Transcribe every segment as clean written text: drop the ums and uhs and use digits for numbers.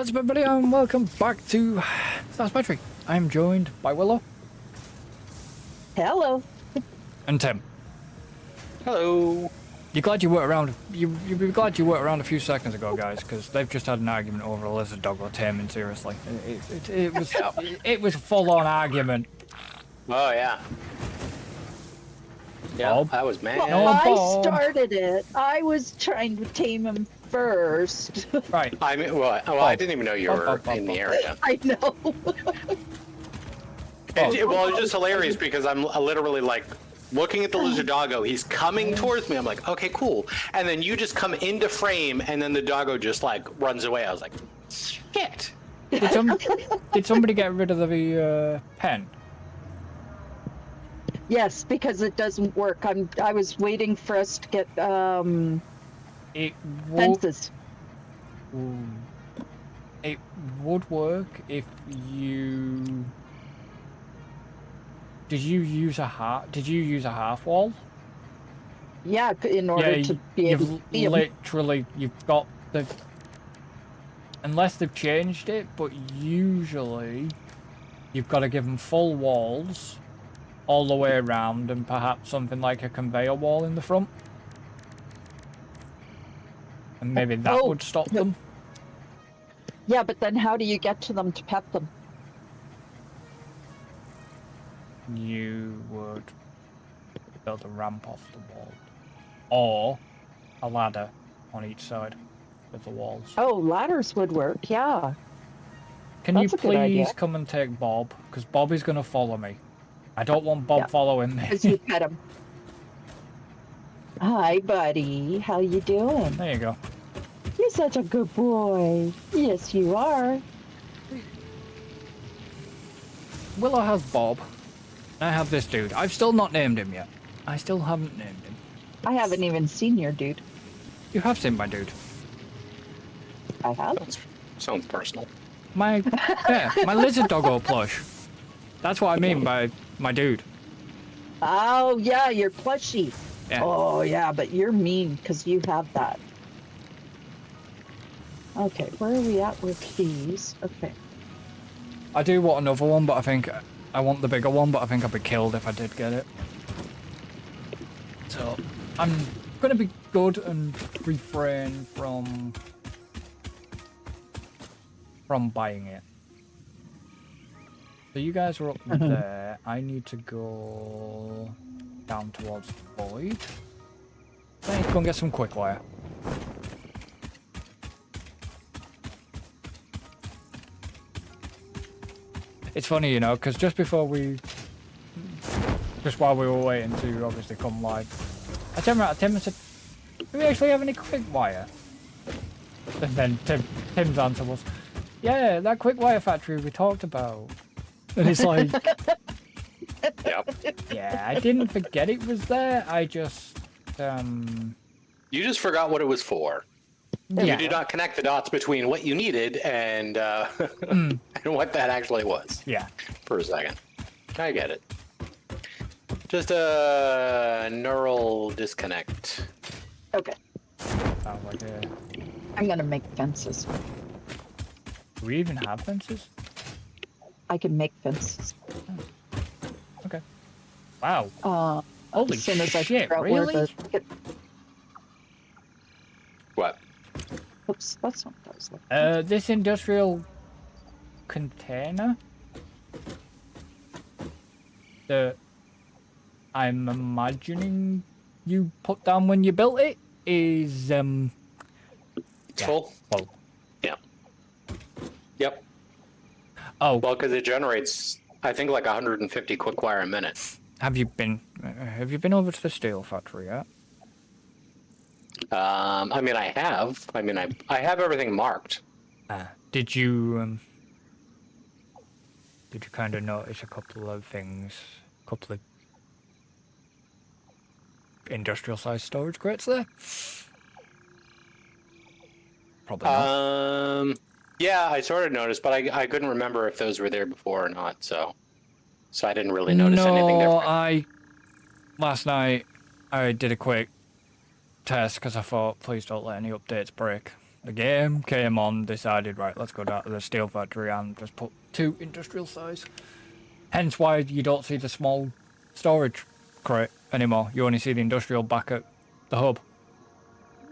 What's up, everybody, and welcome back to Satisfactory. I'm joined by Willow. Hello. And Tim. Hello. You're glad you weren't around. You'd be glad you weren't around a few seconds ago, guys, because they've just had an argument over a lizard dog or taming. Seriously, it was a full-on argument. Oh yeah. Yeah, Bob? I was mad. Well, No, I Bob. started it. I was trying to tame him first. Right. I mean, I didn't even know you were Bob. in the area. I know. Well, it's just hilarious because I'm literally like looking at the lizard doggo. He's coming towards me. I'm like, okay, cool. And then you just come into frame, and then the doggo just like runs away. I was like, shit. Did somebody get rid of the pen? Yes, because it doesn't work. I was waiting for us to get It fences. It would work if you. Did you use a half wall? Yeah, in order to be able to see 'em. Literally, you've got the. Unless they've changed it, but usually you've got to give them full walls all the way around, and perhaps something like a conveyor wall in the front, and maybe that would stop them. Yeah, but then how do you get to them to pet them? You would build a ramp off the wall, or a ladder on each side of the walls. Oh, ladders would work. Yeah. Can That's you a good idea. please come and take Bob? Because Bob is going to follow me. I don't want Bob following me. Because you pet him. Hi, buddy. How you doing? There you go. You're such a good boy. Yes, you are. Willow has Bob. I have this dude. I've still not named him yet. I still haven't named him. I haven't even seen your dude. You have seen my dude. I have. Sounds personal. My lizard doggo plush. That's what I mean by my dude. Oh, yeah, your plushie. Yeah. Oh, yeah, but you're mean because you have that. Okay, where are we at with these? Okay. I do want another one, but I think I want the bigger one, but I think I'd be killed if I did get it. So I'm gonna be good and refrain from buying it. So you guys are up there. I need to go down towards Void. Let's go and get some quick wire. It's funny, you know, because just while we were waiting to obviously come live, I turned around to Tim and said, "Do we actually have any quick wire?" And then Tim's answer was, "Yeah, that quick wire factory we talked about." And it's like, Yep. yeah, I didn't forget it was there. I just, You just forgot what it was for. yeah. You did not connect the dots between what you needed and and what that actually was. Yeah. For a second. I get it. Just a neural disconnect. Okay. Sounds like a... I'm going to make fences. Do we even have fences? I can make fences. Okay. Wow. Holy As soon as I shit, figure out where really? What? Oops, that's not what I was looking for. This industrial container that I'm imagining you put down when you built it is It's full? Well, Yeah. Yep. oh, Well, because it generates, I think, like 150 quick wire a minute. have you been over to the steel factory yet? I mean, I have. I mean, I have everything marked. Did you kind of notice a couple of things, a couple of industrial sized storage crates there? Probably not. Yeah, I sort of noticed, but I couldn't remember if those were there before or not, so I didn't really notice anything different. Last night I did a quick test because I thought, please don't let any updates break. the game came on, decided, right, let's go down to the steel factory and just put 2 industrial size. Hence why you don't see the small storage crate anymore. You only see the industrial back at the hub.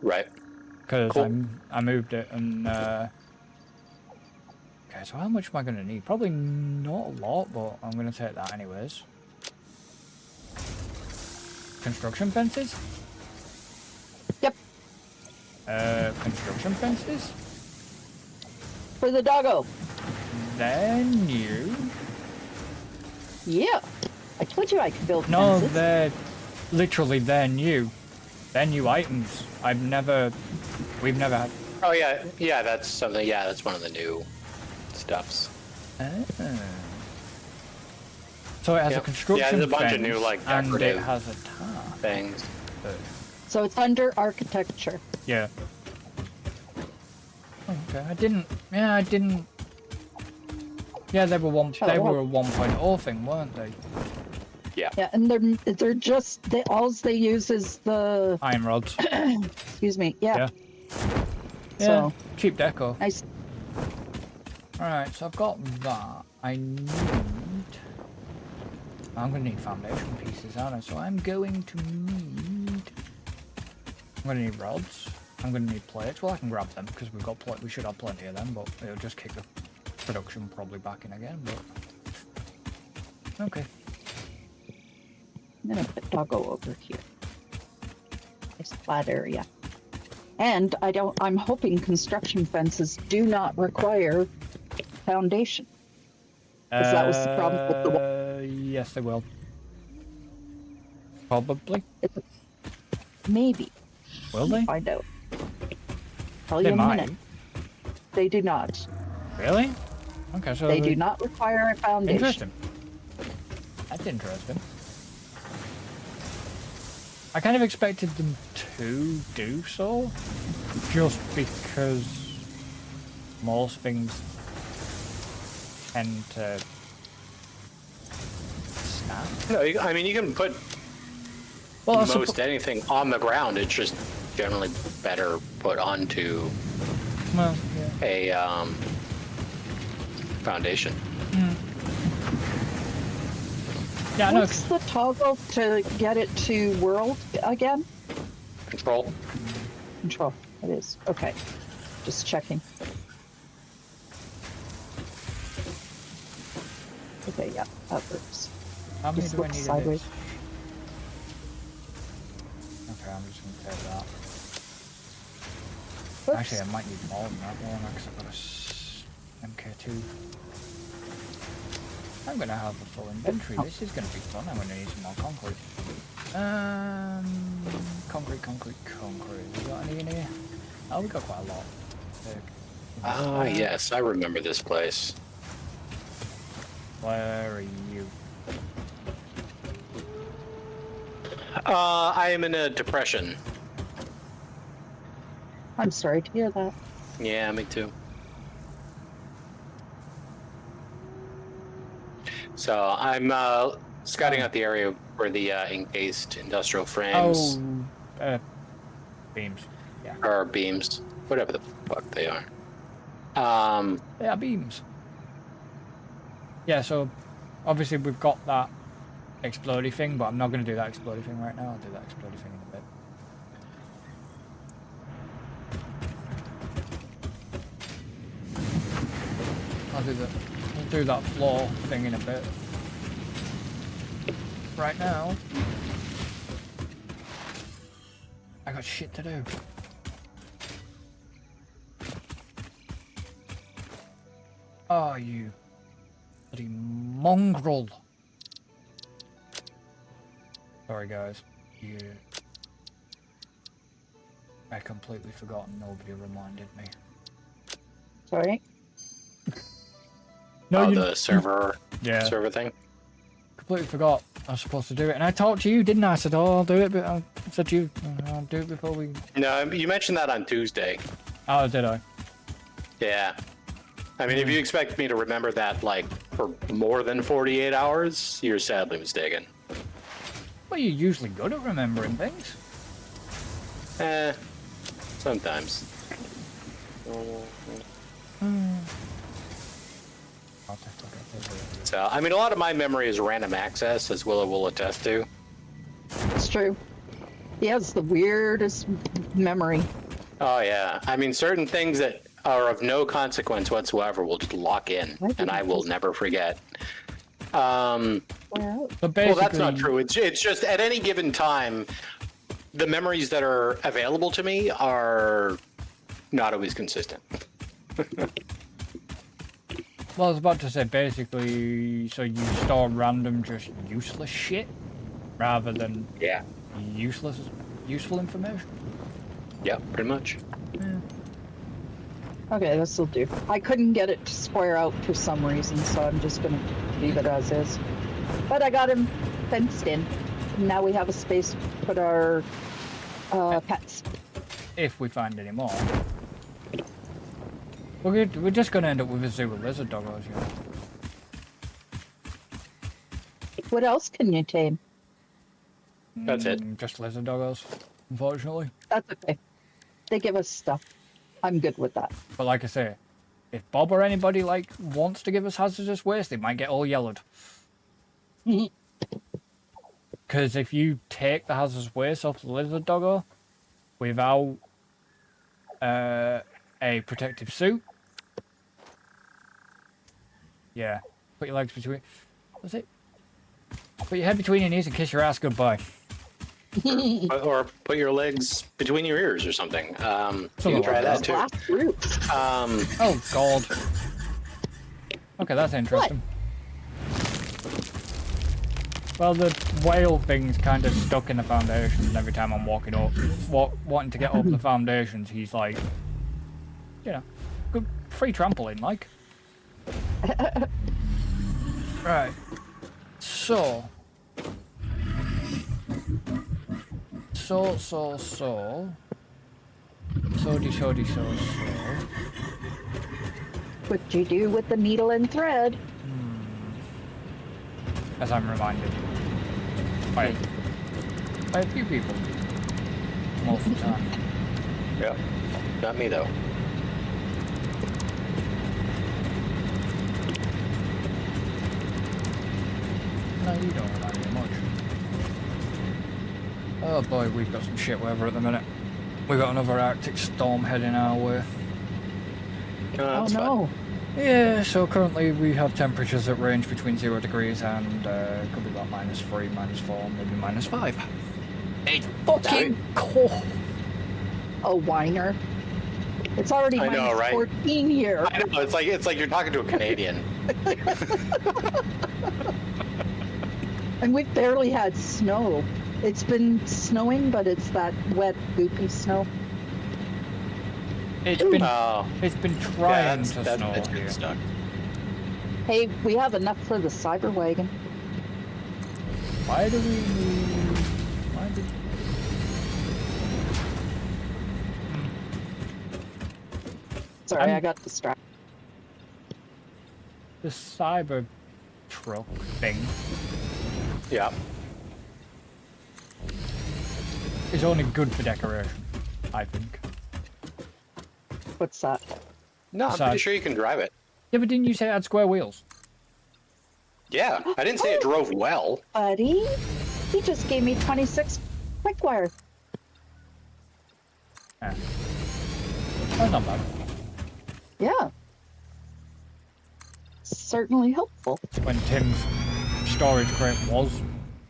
Right. Because Cool. I moved it and... Okay, so how much am I going to need? Probably not a lot, but I'm going to take that anyways. Construction fences? Yep. Construction fences? For the doggo. Then you... Yeah. I told you I could build No, fences. they're... Literally, they're new. They're new items. We've never had... Oh yeah, yeah. That's something. Yeah, that's one of the new stuffs. So it has a Yep. construction Yeah, there's a bunch of fence, new, like, and it decorative has a tar. Things. So it's under architecture. Yeah. Okay, I didn't. Yeah, they were Oh, they wow. were a 1.0 thing, weren't they? Yeah. Yeah, and they're just all they use is the Iron rods. excuse me. Yeah. Yeah. Yeah. So Cheap deco. nice. Alright, so I've got that. I'm gonna need foundation pieces, aren't I? So I'm going to need rods. I'm gonna need plates. Well, I can grab them because we've got we should have plenty of them, but it'll just kick the production probably back in again. But okay. I'm gonna put doggo over here. Nice flat area. And I'm hoping construction fences do not require foundation. 'Cause that was the problem with the Yes, they will. Probably. Maybe. Will they? Find out. Tell They you in a might. minute. They do not. Really? Okay, so They do not require a foundation. Interesting. That's interesting. I kind of expected them to do so, just because most things tend to snap. No, I mean you can put Well, most anything on the ground. It's just generally better put onto well, yeah. a foundation. Yeah, I know. What's the toggle to get it to world again? Control. Control. It is. Okay. Just checking. Okay, yeah, that works. How many Just do I look need of sideways. this? Okay, I'm just gonna take that. Oops. Actually, I might need more than that one because I've got a MK2. I'm gonna have a full inventory. This is gonna be fun. I'm gonna need some more concrete. Concrete. We got any in here? Oh, we got quite a lot. Ah, yes, I remember this place. Where are you? I am in a depression. I'm sorry to hear that. Yeah, me too. So I'm scouting out the area where the encased industrial frames Beams. Yeah. or beams, whatever the fuck they are. They are beams. Yeah, so obviously we've got that explodey thing, but I'm not going to do that explodey thing right now. I'll do that explodey thing in a bit. I'll do that floor thing in a bit. Right now, I got shit to do. Oh, you bloody mongrel. Sorry, guys. I completely forgot and nobody reminded me. Sorry. No, oh, you the server yeah. thing. Completely forgot I was supposed to do it. And I talked to you, didn't I? I said, oh, I'll do it, but I said to you, I'll do it before we... No, you mentioned that on Tuesday. Oh, did I? Yeah. I mean, if you expect me to remember that, like, for more than 48 hours, you're sadly mistaken. Well, you're usually good at remembering things. Sometimes. So, I mean, a lot of my memory is random access, as Willow will attest to. It's true. He has the weirdest memory. Oh, yeah. I mean, certain things that are of no consequence whatsoever will just lock in, and I will never forget. Well, But basically, Well, that's not true. It's just at any given time, the memories that are available to me are not always consistent. Well, I was about to say, basically, so you store random, just useless shit, rather than Yeah. useful information. Yeah, pretty much. okay, this'll do. I couldn't get it to square out for some reason, so I'm just gonna leave it as is. But I got him fenced in. Now we have a space to put our pets. If we find any more. We're just gonna end up with a zoo of lizard doggos, you know. What else can you tame? That's it. Just lizard doggos, unfortunately. That's okay. They give us stuff. I'm good with that. But like I say, if Bob or anybody like wants to give us hazardous waste, they might get all yellowed. Because if you take the hazardous waste off the lizard doggo without a protective suit, yeah, put your legs between. What's it? Put your head between your knees and kiss your ass goodbye. Or put your legs between your ears or something. You can Something try like that too. Last group. Oh God. Okay, that's interesting. Well, the whale thing's kind of stuck in the foundations, and every time I'm walking up, wanting to get up the foundations, he's like, you know, good free trampoline, like. Right. So. What you do with the needle and thread? As I'm reminded by a few people most of the time. Yeah. Not me though. No, you don't remind me much. Oh boy, we've got some shit weather at the minute. We've got another Arctic storm heading our way. Oh That's no. fine. Yeah, so currently we have temperatures that range between 0 degrees and could be about -3, -4, maybe -5. It's fucking cold. A whiner. It's already I know, minus right? 14 here. I know, it's like you're talking to a Canadian. And we've barely had snow. It's been snowing, but it's that wet, goopy snow. It's been trying to snow that's here. good stuff. Hey, we have enough for the cyber wagon. Why do we need... Why did... Sorry, I got distracted. The cyber truck thing Yeah. is only good for decoration, I think. What's that? No, I'm Sorry. pretty sure you can drive it. Yeah, but didn't you say it had square wheels? Yeah. I didn't say it drove well. Buddy, he just gave me 26 quick wire. Yeah. That's not bad. Yeah. Certainly helpful. When Tim's storage crate was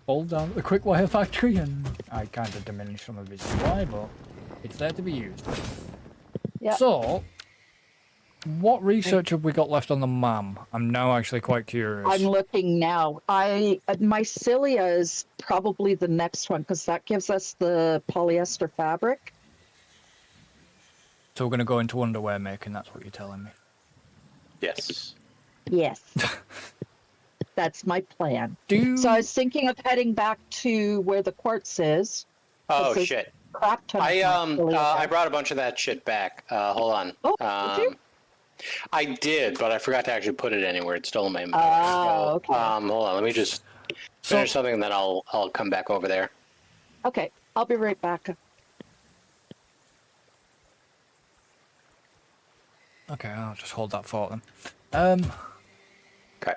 full down at the Quickwire factory, and I kind of diminished some of his supply, but it's there to be used. Yeah. So, what research have we got left on the MAM? I'm now actually quite curious. I'm looking now. Mycelia is probably the next one because that gives us the polyester fabric. So we're going to go into underwear making, that's what you're telling me. Yes. Yes. That's my plan. Do So I was thinking of heading back to where the quartz is. Oh This is shit. Crap ton of I mycelia. brought a bunch of that shit back. Hold on. Oh, did you? I did, but I forgot to actually put it anywhere. It's still in my inventory. Oh, okay. Hold on. Let me just finish something, and then I'll come back over there. Okay, I'll be right back. Okay, I'll just hold that thought then. Okay.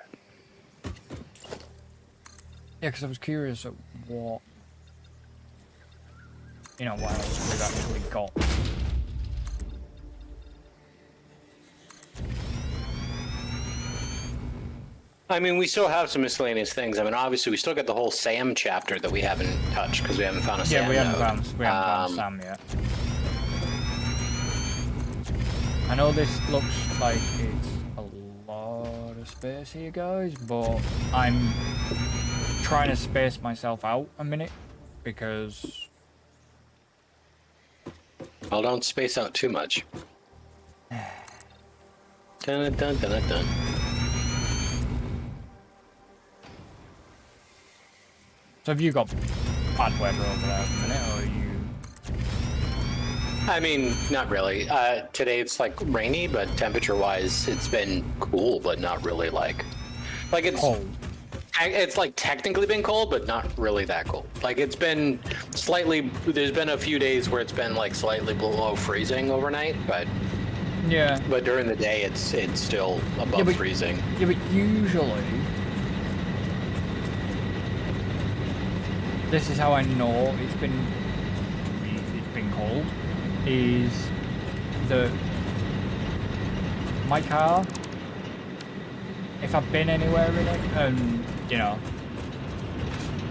Yeah, because I was curious at what, what else we've actually got. I mean, we still have some miscellaneous things. I mean, obviously, we still got the whole Sam chapter that we haven't touched because we haven't found a Sam. Yeah, we haven't node. found Sam yet. I know this looks like it's a lot of space here, guys, but I'm trying to space myself out a minute because... Well, don't space out too much. Dun dun dun dun dun. So have you got bad weather over there at the minute, or are you... I mean, not really. Today it's like rainy, but temperature-wise, it's been cool, but not really like it's cold? It's like technically been cold, but not really that cold. Like it's been slightly. There's been a few days where it's been like slightly below freezing overnight, but Yeah. But during the day, it's still above freezing. Yeah, but usually... This is how I know it's been cold, is that my car, if I've been anywhere in it and,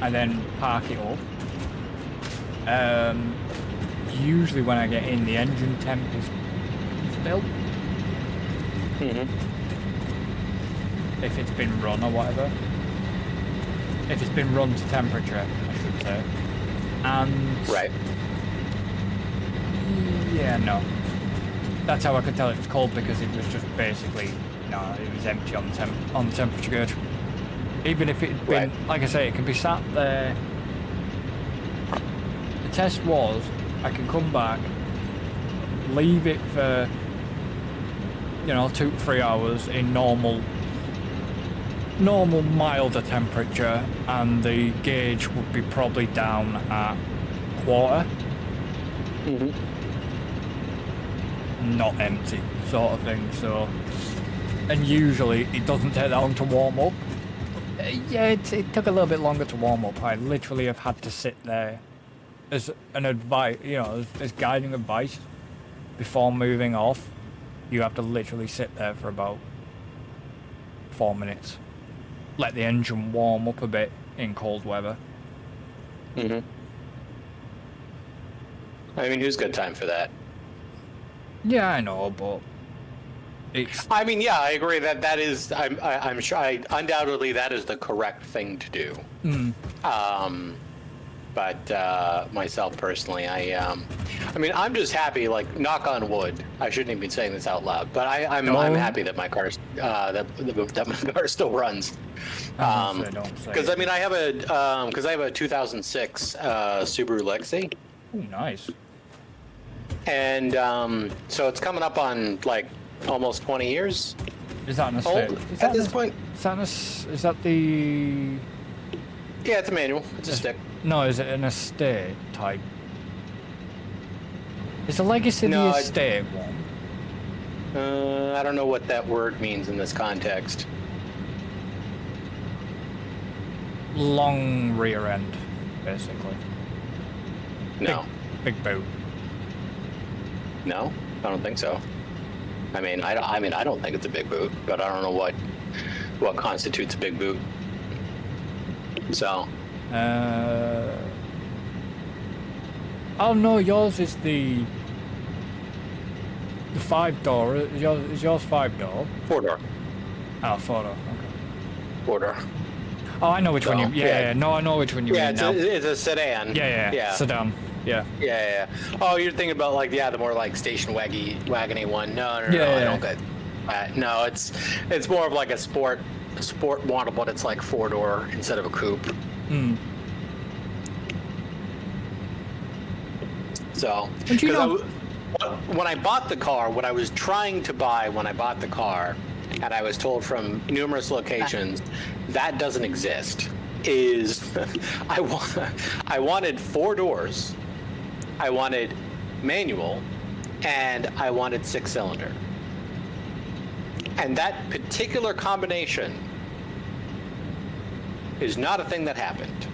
I then park it up, usually when I get in, the engine temp is still. If it's been run or whatever. If it's been run to temperature, I should say. And... Right. Yeah, no. That's how I could tell it was cold, because it was just basically... No, it was empty on the temperature gauge. Even if it had been... Right. Like I say, it can be sat there... The test was, I can come back, leave it for, 2 to 3 hours in normal milder temperature, and the gauge would be probably down at quarter. Not empty, sort of thing. So, and usually it doesn't take that long to warm up. Yeah, it took a little bit longer to warm up. I literally have had to sit there as an advice, as guiding advice before moving off. You have to literally sit there for about 4 minutes. Let the engine warm up a bit in cold weather. I mean, who's got time for that? Yeah, I know, but it's... I mean, yeah, I agree that is. I'm sure. Undoubtedly, that is the correct thing to do. But myself personally, I mean, I'm just happy. Like, knock on wood. I shouldn't even be saying this out loud, but I'm happy that my car that my car still runs. Because I mean, I have a 2006 Subaru Legacy. Oh, nice. And so it's coming up on like almost 20 years. Is that an estate? Old at this point? Is that the... Yeah, it's a manual. It's a stick. No, is it an estate type? Is the Legacy No, the estate one? I don't know what that word means in this context. Long rear end, basically. No. Big boot. No, I don't think so. I mean, I don't think it's a big boot, but I don't know what constitutes a big boot. So. Oh no, yours is the 5-door. Is yours 5-door? 4-door. Oh, 4-door. Okay. 4-door. Oh, I know which one you. Yeah. No, I know which one you mean now. It's a sedan. Yeah. Sedan. Yeah. Yeah. Oh, you're thinking about like the more like station wagony one. No, I don't get. No, it's more of like a sport model, but it's like 4-door instead of a coupe. So, when I bought the car, what I was trying to buy when I bought the car, and I was told from numerous locations, that doesn't exist, is I wanted 4 doors, I wanted manual, and I wanted 6-cylinder. And that particular combination is not a thing that happened.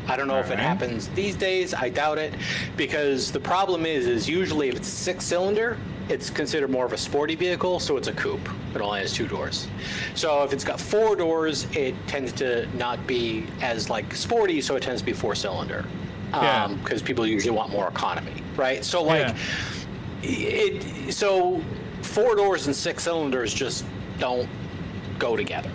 I don't know if it happens these days. I doubt it, because the problem is usually if it's 6-cylinder, it's considered more of a sporty vehicle, so it's a coupe. It only has 2 doors. So if it's got 4 doors, it tends to not be as like sporty, so it tends to be 4-cylinder. Because people usually want more economy, right? So like, so 4 doors and 6 cylinders just don't go together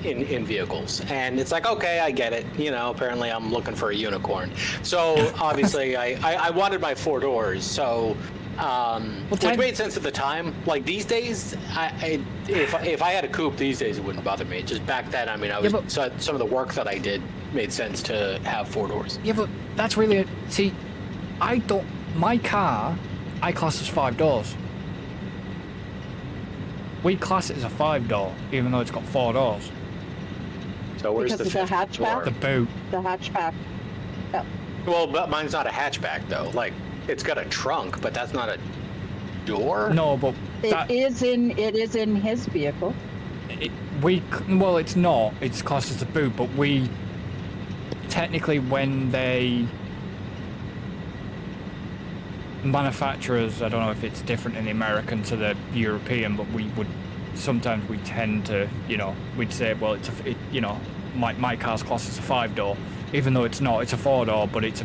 in vehicles. And it's like, okay, I get it. You know, apparently I'm looking for a unicorn. So obviously I wanted my 4 doors. So which made sense at the time. Like these days, if I had a coupe these days, it wouldn't bother me. Just back then, I mean, so some of the work that I did made sense to have 4 doors. Yeah, but that's really... See, my car, I class as 5 doors. We class it as a 5-door, even though it's got 4 doors. So where's Because the of the fifth hatchback? door? The boot. The hatchback. Oh. Well, but mine's not a hatchback though. Like, it's got a trunk, but that's not a door. No, but It is in his vehicle. well, it's not. It's classed as a boot, but we technically, when they manufacturers, I don't know if it's different in the American to the European, but we tend to, you know, we'd say, well, my car's classed as a 5-door, even though it's not. It's a 4-door, but it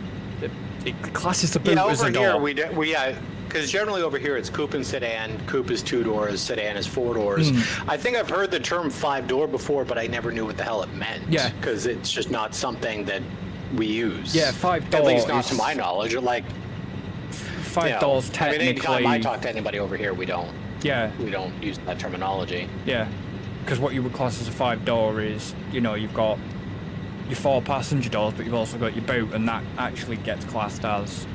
classes the boot as a door. Over here, because generally over here it's coupe and sedan. Coupe is 2 doors, sedan is 4 doors. I think I've heard the term 5-door before, but I never knew what the hell it meant. Yeah. Because it's just not something that we use. Yeah, 5-door. At least not to my knowledge. Like 5 doors technically. I mean, anytime I talk to anybody over here, we don't. Yeah. We don't use that terminology. Yeah, because what you would class as a 5-door is, you know, you've got your 4 passenger doors, but you've also got your boot, and that actually gets classed as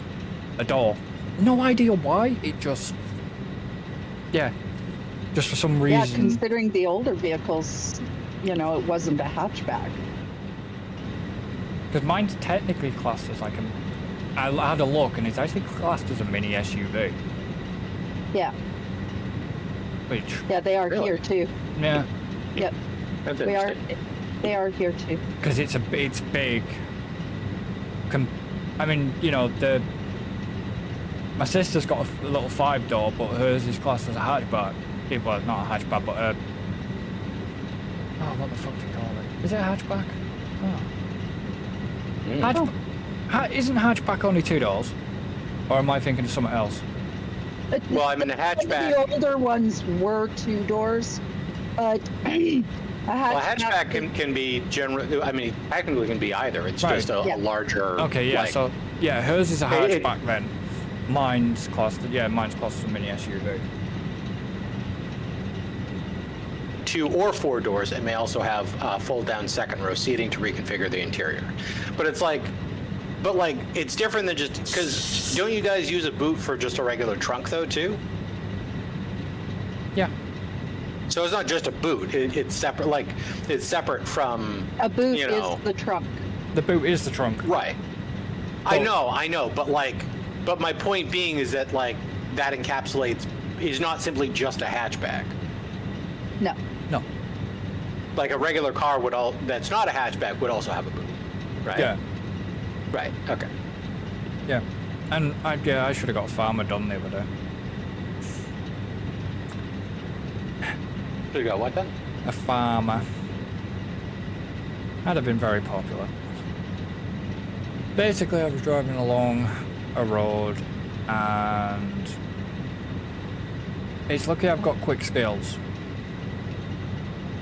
a door. No idea why. It just, just for some reason. Yeah, considering the older vehicles, you know, it wasn't a hatchback. Because mine's technically classed as like I had a look, and it's actually classed as a mini SUV. Yeah. Which. Yeah, they are Really? here too. Yeah. Yep. That's We are. interesting. They are here too. Because it's big. I mean, you know, my sister's got a little 5-door, but hers is classed as a hatchback. Well, not a hatchback, but a... Oh, what the fuck do you call it? Is it a hatchback? Oh. Isn't hatchback only 2 doors? Or am I thinking of something else? Well, I mean, a hatchback. The older ones were 2 doors, but a hatchback can be generally. I mean, technically can be either. It's Right. just a larger. Okay, yeah. like- So yeah, hers is a It- hatchback then. Mine's classed as a mini SUV. 2 or 4 doors. It may also have fold-down second-row seating to reconfigure the interior. But it's like, it's different than just because don't you guys use a boot for just a regular trunk though too? Yeah. So it's not just a boot. It's separate. Like it's separate from a boot you know, is the trunk. The boot is the trunk. right. I know, but my point being is that like that encapsulates is not simply just a hatchback. No. No. Like a regular car that's not a hatchback would also have a boot, right? Yeah. Right. Okay. Yeah. And I should have got a farmer done the other day. So you got what then? A farmer. That'd have been very popular. Basically, I was driving along a road, and it's lucky I've got quick skills.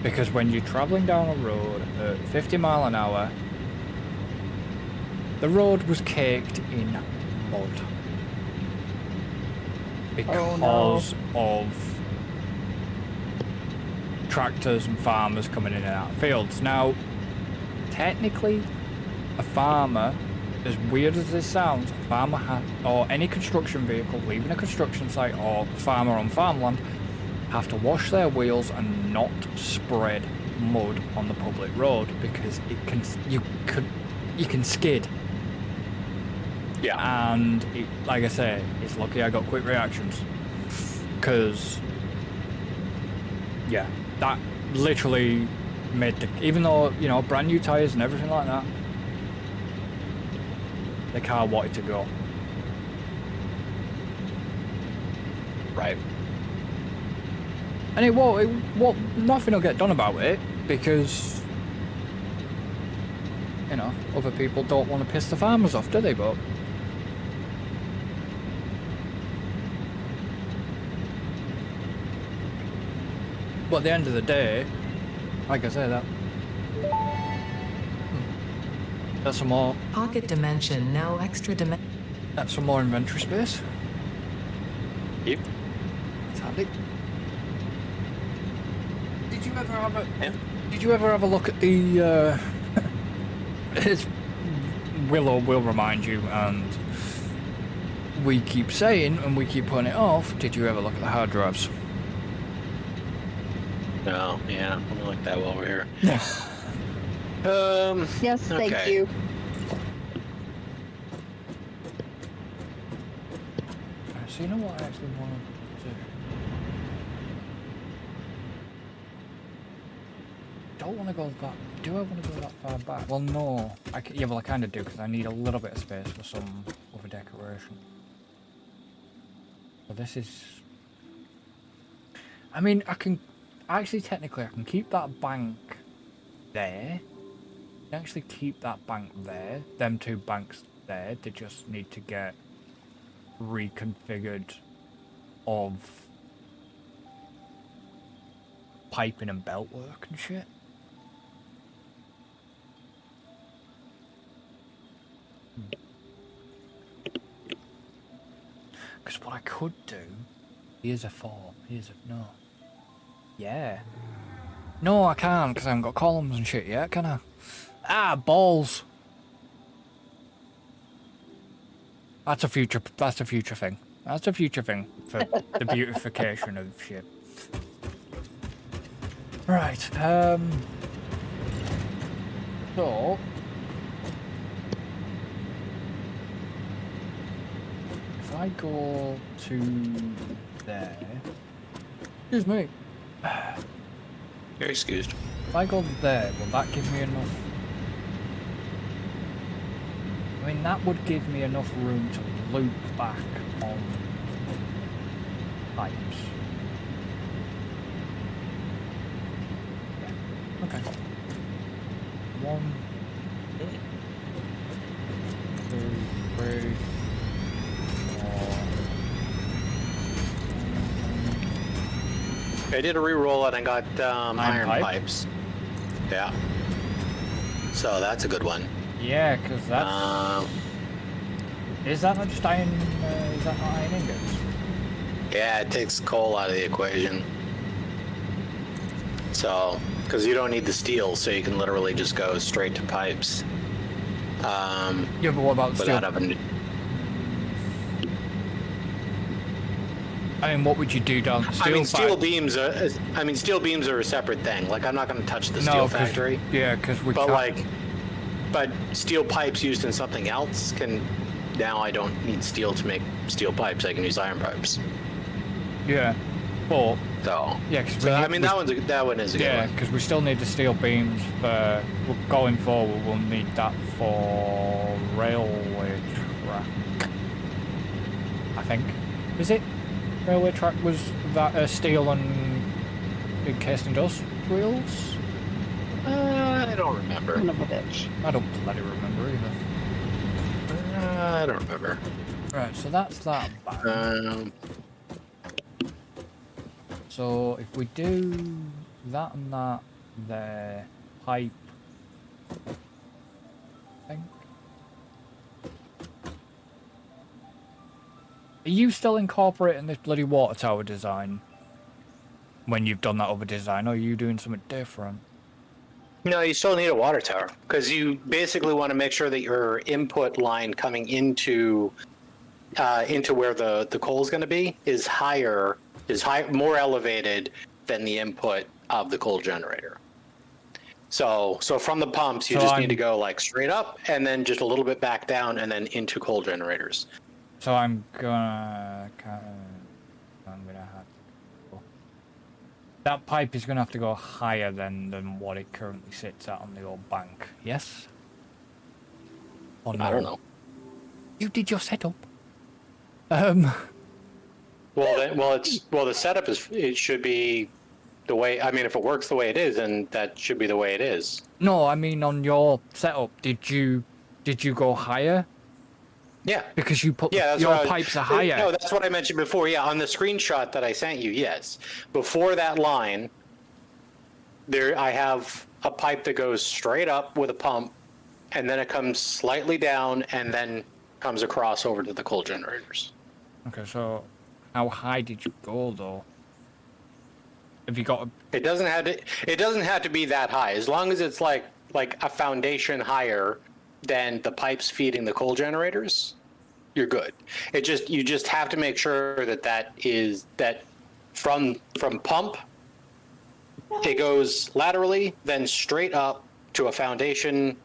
Because when you're travelling down a road at 50 mile an hour, the road was caked in mud. Because of tractors and farmers coming in and out of fields. Now, technically, a farmer, as weird as this sounds, a farmer or any construction vehicle leaving a construction site or farmer on farmland have to wash their wheels and not spread mud on the public road because you can skid. Yeah. And like I say, it's lucky I got quick reactions because Yeah, that literally made the, even though, you know, brand new tires and everything like that, the car wanted to go. Right. And nothing will get done about it because, you know, other people don't want to piss the farmers off, do they? But at the end of the day, like I say, that's some more. Pocket dimension, no extra dimension. That's some more inventory space. Yep. It's handy. Did you ever have a? Yeah. Did you ever have a look at the? It's Willow will remind you, and we keep saying and we keep putting it off. Did you ever look at the hard drives? No, yeah, I'm gonna like that while we're here. Yeah. Yes, thank Okay. you. So you know what I actually want to do? Don't want to go that. Do I want to go that far back? Well, no. Yeah, well, I kind of do because I need a little bit of space for some other decoration. So this is. I mean, I can actually technically I can keep that bank there. I can actually keep that bank there. Them two banks there. They just need to get reconfigured of piping and belt work and shit. Because what I could do, here's a form, no. Yeah. No, I can't because I haven't got columns and shit yet, can I? Ah, balls. That's a future thing. That's a future thing for the beautification of shit. Right, so if I go to there, excuse me, You're excused. if I go there, will that give me enough? I mean, that would give me enough room to loop back on pipes. Yeah. Okay. 1, 2, 3, 4. I did a re-roll and I got iron pipe? pipes. Yeah. So that's a good one. Yeah, because that's... is that not just iron... is that not iron ingots? Yeah, it takes coal out of the equation. So, because you don't need the steel, so you can literally just go straight to pipes. Yeah, but what about steel? Without having to... I mean, what would you do down steel? I mean, steel pipe? beams are. I mean, steel beams are a separate thing. Like, I'm not going to touch the No, steel 'cause- factory. Yeah, because we But can't... but steel pipes used in something else can. Now I don't need steel to make steel pipes. I can use iron pipes. Yeah, but... So. Yeah, because So I mean, that one is a good Yeah, one. because we still need the steel beams for... Going forward, we'll need that for railway track. I think. Is it? Railway track was that steel and encased industrials? I don't remember. Son of a bitch. I don't bloody remember either. I don't remember. Right, so that's that bang. So if we do that and that there, pipe, I think. Are you still incorporating this bloody water tower design when you've done that other design, or are you doing something different? No, you still need a water tower because you basically want to make sure that your input line coming into where the coal is going to be is more elevated than the input of the coal generator. So from the pumps, you just need to go like straight up and then just a little bit back down and then into coal generators. So I'm gonna have to go. That pipe is going to have to go higher than what it currently sits at on the old bank. Yes? Or no? I don't know. You did your setup. Well, the setup is, it should be the way, I mean, if it works the way it is, then that should be the way it is. No, I mean on your setup, did you go higher? Yeah. Because you put Yeah, that's your what I was- pipes are higher. No, that's what I mentioned before. Yeah, on the screenshot that I sent you, yes. Before that line, there I have a pipe that goes straight up with a pump, and then it comes slightly down, and then comes across over to the coal generators. Okay, so how high did you go though? Have you got a... It doesn't have to. It doesn't have to be that high. As long as it's like a foundation higher than the pipes feeding the coal generators, you're good. You just have to make sure that from pump, it goes laterally, then straight up to a foundation,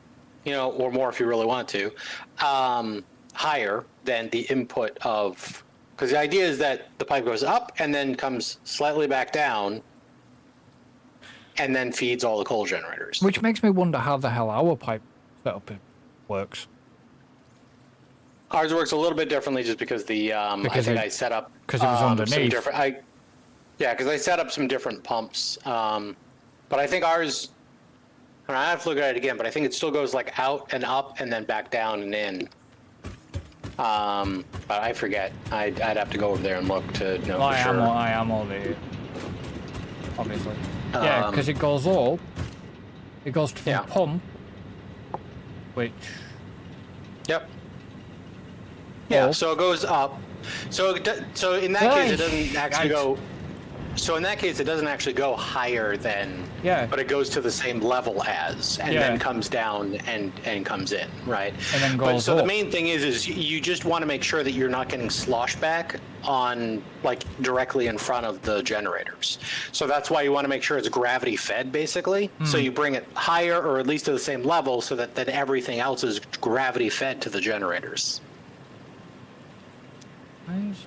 or more if you really want to, higher than the input of. Because the idea is that the pipe goes up and then comes slightly back down, and then feeds all the coal generators. Which makes me wonder how the hell our pipe setup works. Ours works a little bit differently just because I set up because it was some underneath. different. Because I set up some different pumps. But I think ours. I have to look at it again, but I think it still goes like out and up and then back down and in. But I forget. I'd have to go over there and look to know for sure. I am all there. Obviously. Yeah, because it goes up. It goes to the pump, which. Yep. Yeah, Oh. so it goes up. So in that case, it doesn't actually go. So in that case, it doesn't actually go higher than. Yeah. But it goes to the same level as, and then comes down and comes in, right? And then goes so up. the main thing is you just want to make sure that you're not getting slosh back on directly in front of the generators. So that's why you want to make sure it's gravity fed, basically. So you bring it higher or at least to the same level, so that then everything else is gravity fed to the generators. Nice.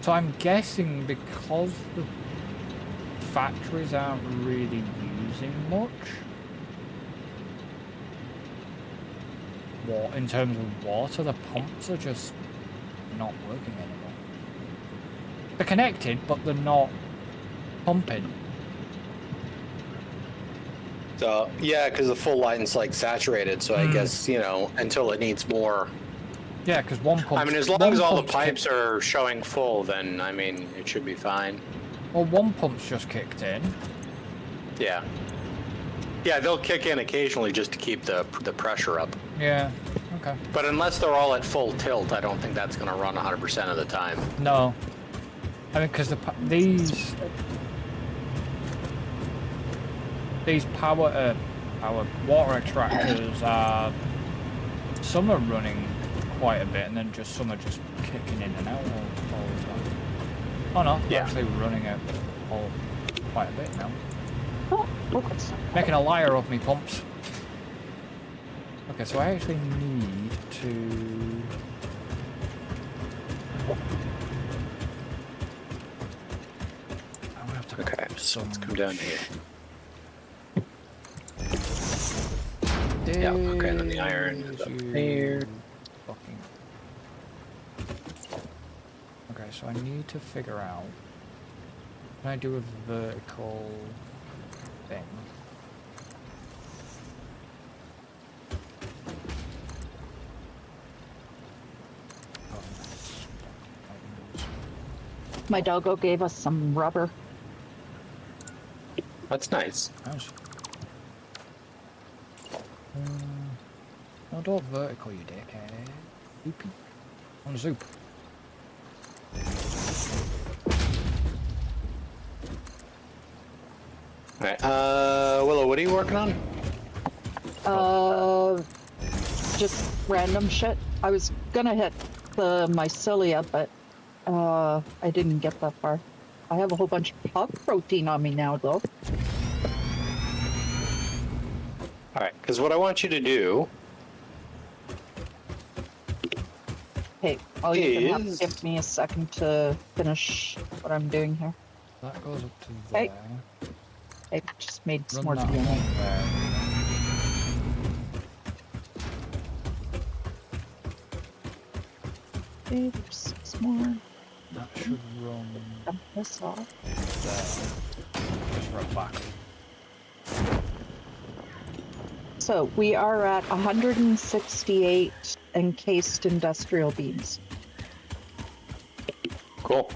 So I'm guessing because the factories aren't really using much in terms of water, the pumps are just not working anymore. They're connected, but they're not pumping. So yeah, because the full line's saturated. So I guess until it needs more. Yeah, because one pump. I mean, as long as all the pipes are showing full, then I mean it should be fine. Well, one pump's just kicked in. Yeah. Yeah, they'll kick in occasionally just to keep the pressure up. Yeah. Okay. But unless they're all at full tilt, I don't think that's going to run 100% of the time. No. I mean, because these power water extractors are, some are running quite a bit, and then some are just kicking in and out all the time. Oh no, they're actually running it all quite a bit now. Oh, that's Making a liar of me, pumps. Okay, so I actually need to... I'm gonna have to Okay, so let's come down here. Yeah, okay, and then the iron is up there. Fucking... Okay, so I need to figure out... Can I do a vertical thing? My doggo gave us some rubber. That's nice. Nice. No, don't vertical, you dickhead. Zoopy. On zoop. Alright, Willow, what are you working on? Just random shit. I was gonna hit the mycelia, but I didn't get that far. I have a whole bunch of hog protein on me now, though. All right, because what I want you to do Hey, well, you're gonna have to is- give me a second to finish what I'm doing here. That goes up to Hey. there. I just made some Run more that DNA. along there. Okay, there's 6 more. That should run Dump this off. there. Just run back. So we are at 168 encased industrial beams. cool.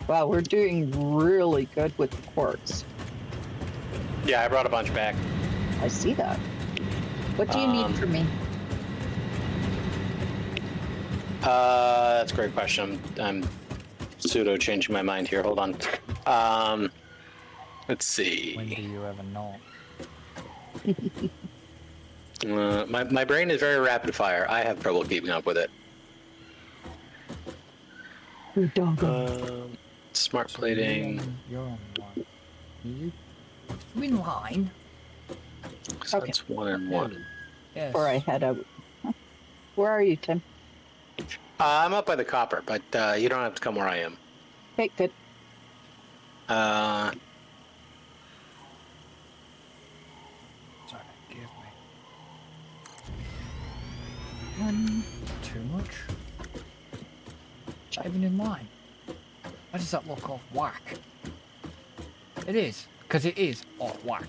Wow, we're doing really good with the quartz. Yeah, I brought a bunch back. I see that. What do you need from me? That's a great question. I'm pseudo changing my mind here. Hold on. Let's When see. do you ever know? My brain is very rapid fire. I have trouble keeping up with it. Smart plating. You're on one. You in line? So Okay. that's 1 and 1. Yes. Before I head out. Where are you, Tim? I'm up by the copper, but you don't have to come where I am. Okay, good. Uh, Sorry, give me. Too much? Is that even in line? Why does that look off whack? It is, because it is off whack.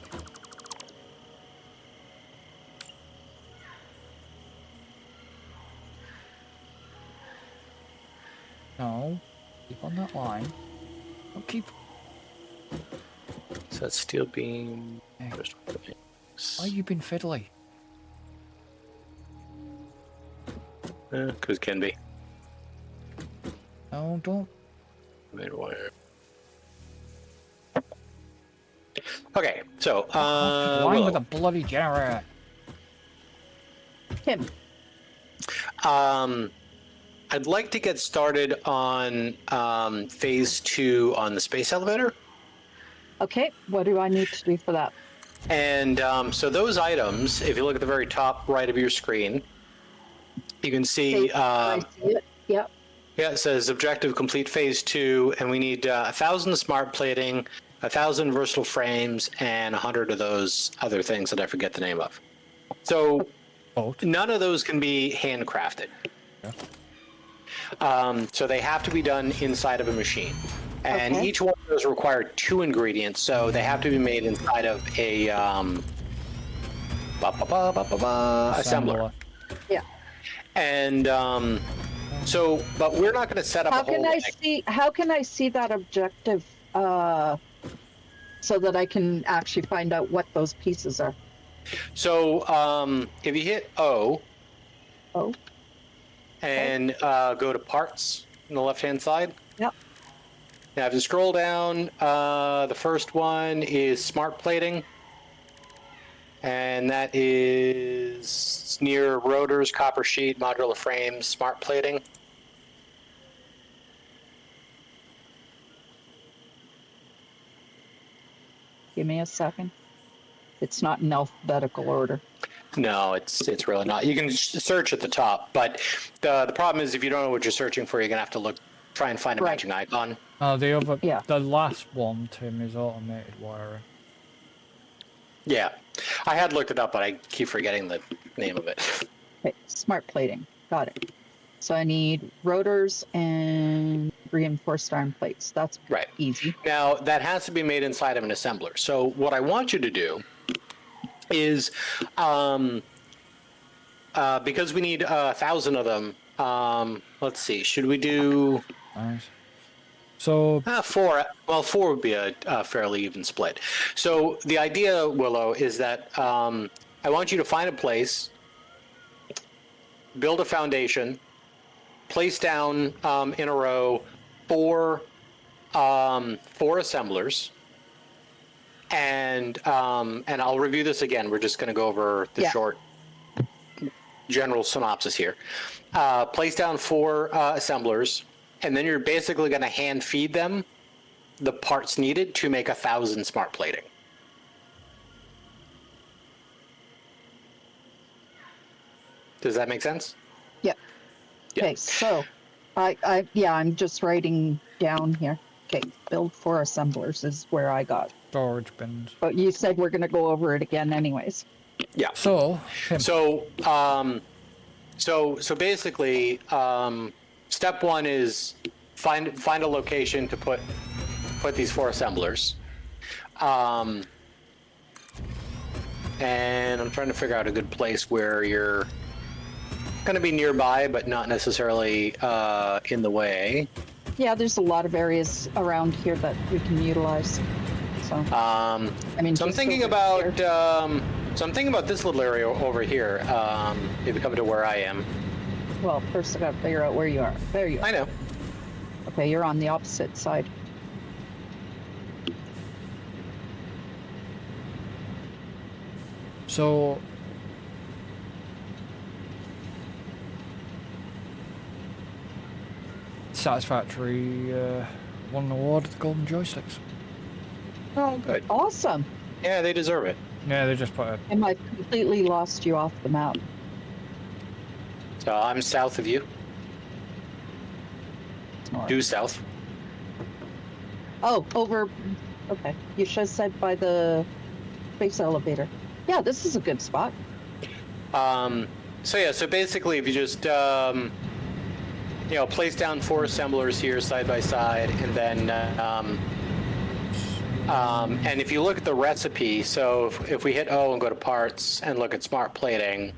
No, keep on that line. Don't keep. so that's steel beam. Hey. First one. Why you been fiddly? Because can be. No, don't. Made wire. Okay, so line with Willow. a bloody generator. Tim, I'd like to get started on phase 2 on the space elevator. okay, what do I need to do for that? And so those items, if you look at the very top right of your screen, you can see, I see it. Yep. yeah, it says objective complete phase 2, and we need 1,000 smart plating, 1,000 versatile frames, and 100 of those other things that I forget the name of. So Boat. none of those can be handcrafted. Yeah. So they have to be done inside of a machine. And Okay. each one of those require 2 ingredients, so they have to be made inside of a assembler. Yeah. And so, but we're not going to set up How a whole. can I see? How can I see that objective? So that I can actually find out what those pieces are. So if you hit O Oh. and go to parts on the left-hand side. Yep. Now, if you scroll down, the first one is smart plating. And that is near rotors, copper sheet, modular frames, smart plating. Give me a second. It's not in alphabetical order. No, it's really not. You can search at the top, but the problem is if you don't know what you're searching for, you're gonna have to try and find a Right. matching icon. The other, Yeah. the last one, Tim, is automated wiring. Yeah, I had looked it up, but I keep forgetting the name of it. Okay, smart plating. Got it. So I need rotors and reinforced iron plates. That's Right. easy. Now, that has to be made inside of an assembler. So what I want you to do is, because we need 1,000 of them, let's see, should we do Nice. So, 4? Well, 4 would be a fairly even split. So the idea, Willow, is that I want you to find a place, build a foundation, place down in a row 4 assemblers, and I'll review this again. We're just going to go over the Yeah. short general synopsis here. Place down 4 assemblers, and then you're basically going to hand feed them the parts needed to make 1,000 smart plating. Does that make sense? Yep. Yeah. Okay, so I'm just writing down here. Okay, build 4 assemblers is where I got. Storage bins. But you said we're going to go over it again anyways. Yeah. So, So basically, step 1 is find a location to put these 4 assemblers. And I'm trying to figure out a good place where you're going to be nearby, but not necessarily in the way. Yeah, there's a lot of areas around here that we can utilize. So, I mean, So I'm just thinking over about here. so I'm thinking about this little area over here. If you come to where I am, Well, first I got to figure out where you are. There you are. I know. Okay, you're on the opposite side. so Satisfactory won an award at the Golden Joysticks. Oh, good. Awesome. Yeah, they deserve it. Yeah, they just put a And I've completely lost you off the map. So I'm south of you, North. due south. Oh, over. Okay, you should have said by the space elevator. Yeah, this is a good spot. So yeah, so basically, if you just place down 4 assemblers here side by side, and then and if you look at the recipe, so if we hit O and go to parts and look at smart plating,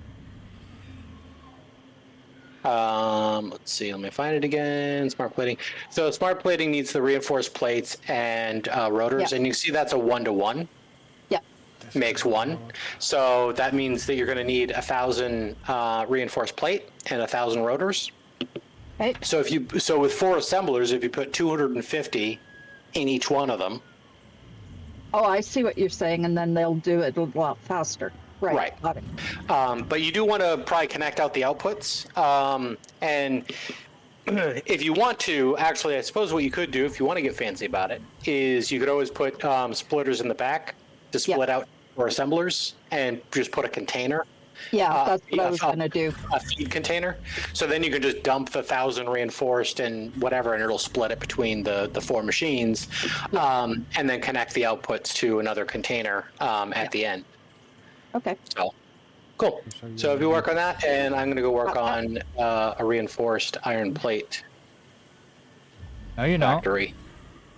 let's see, let me find it again. Smart plating. So smart plating needs the reinforced plates and rotors, Yeah. and you see that's a 1-to-1. Yeah. Makes 1. So that means that you're going to need 1,000 reinforced plate and 1,000 rotors. Okay. So with 4 assemblers, if you put 250 in each one of them, Oh, I see what you're saying, and then they'll do it a lot faster. Right. Right. Got it. but you do want to probably connect out the outputs. And if you want to, actually, I suppose what you could do, if you want to get fancy about it, is you could always put splitters in the back to split out 4 assemblers and just put a container. Yeah, that's what I was going to do. A feed container. So then you can just dump the 1,000 reinforced and whatever, and it'll split it between the 4 machines, and then connect the outputs to another container at the end. Okay. So, cool. So if you work on that, and I'm going to go work on a reinforced iron plate no, you're not. factory.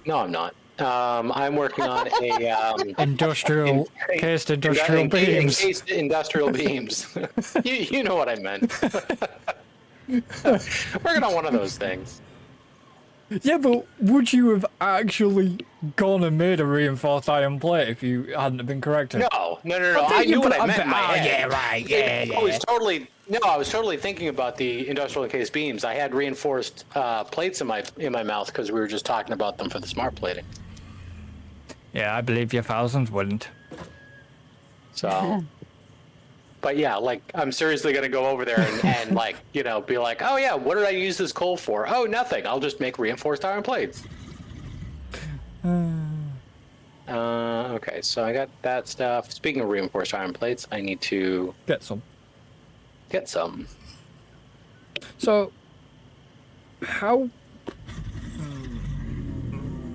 No, I'm not. I'm working on a Industrial cased industrial beams. encased industrial beams. you know what I meant. Working on one of those things. Yeah, but would you have actually gone and made a reinforced iron plate if you hadn't have been corrected? No. I I think you knew what put I a meant in my bit- head. yeah, right, yeah, I was yeah. totally I was totally thinking about the industrial encased beams. I had reinforced plates in my mouth because we were just talking about them for the smart plating. Yeah, I believe your thousands wouldn't. So, but yeah, like I'm seriously gonna go over there and like be like, oh yeah, what did I use this coal for? Oh, nothing. I'll just make reinforced iron plates. Okay, so I got that stuff. Speaking of reinforced iron plates, I need to Get some. get some. So, how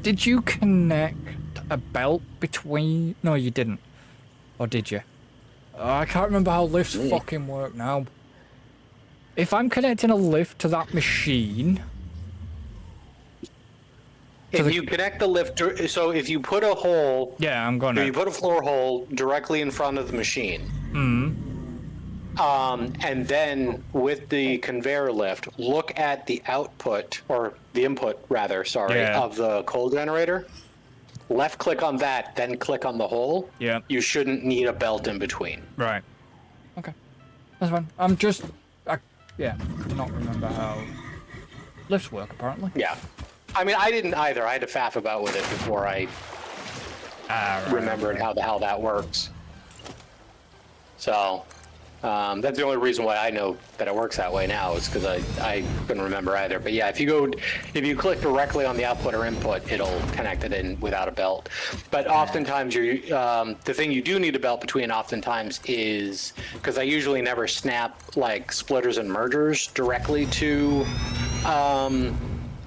did you connect a belt between? No, you didn't. Or did you? I can't remember how lifts fucking work now. If I'm connecting a lift to that machine, If you connect the lift, so if you put a hole, yeah, I'm if gonna. you put a floor hole directly in front of the machine, and then with the conveyor lift, look at the output or the input rather, Yeah. of the coal generator. Left click on that, then click on the hole. Yeah. You shouldn't need a belt in between. Right. Okay. That's fine. I'm just. Yeah, not remember how lifts work apparently. Yeah. I mean, I didn't either. I had to faff about with it before I Right. remembered how the hell that works. So, That's the only reason why I know that it works that way now is because I couldn't remember either. But yeah, if you click directly on the output or input, it'll connect it in without a belt. But oftentimes the thing you do need a belt between oftentimes is because I usually never snap like splitters and mergers directly to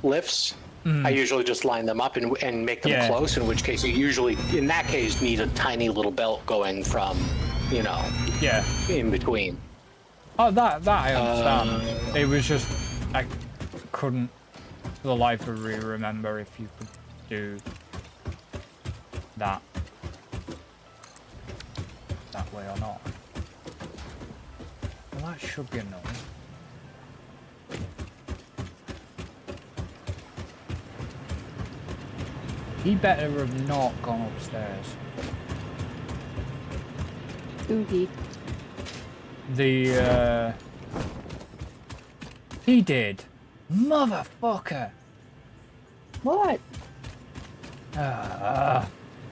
lifts. I usually just line them up and make them close, in which case you usually, in that case, need a tiny little belt going from, in between. Oh, that I understand. It was just, I couldn't, for the life of me, remember if you could do that way or not. Well, that should be annoying. He better have not gone upstairs. Oogie. He did. Motherfucker. What?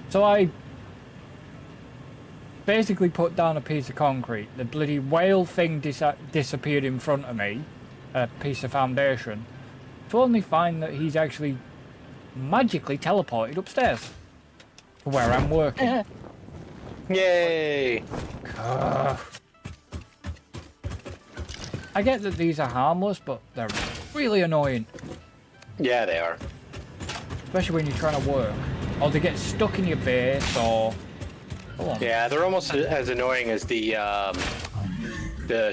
So I basically put down a piece of concrete. The bloody whale thing disappeared in front of me, a piece of foundation, to only find that he's actually magically teleported upstairs to where I'm working. Yay! I get that these are harmless, but they're really annoying. Yeah, they are. Especially when you're trying to work. Or they get stuck in your base, or... Hold on. Yeah, they're almost as annoying as the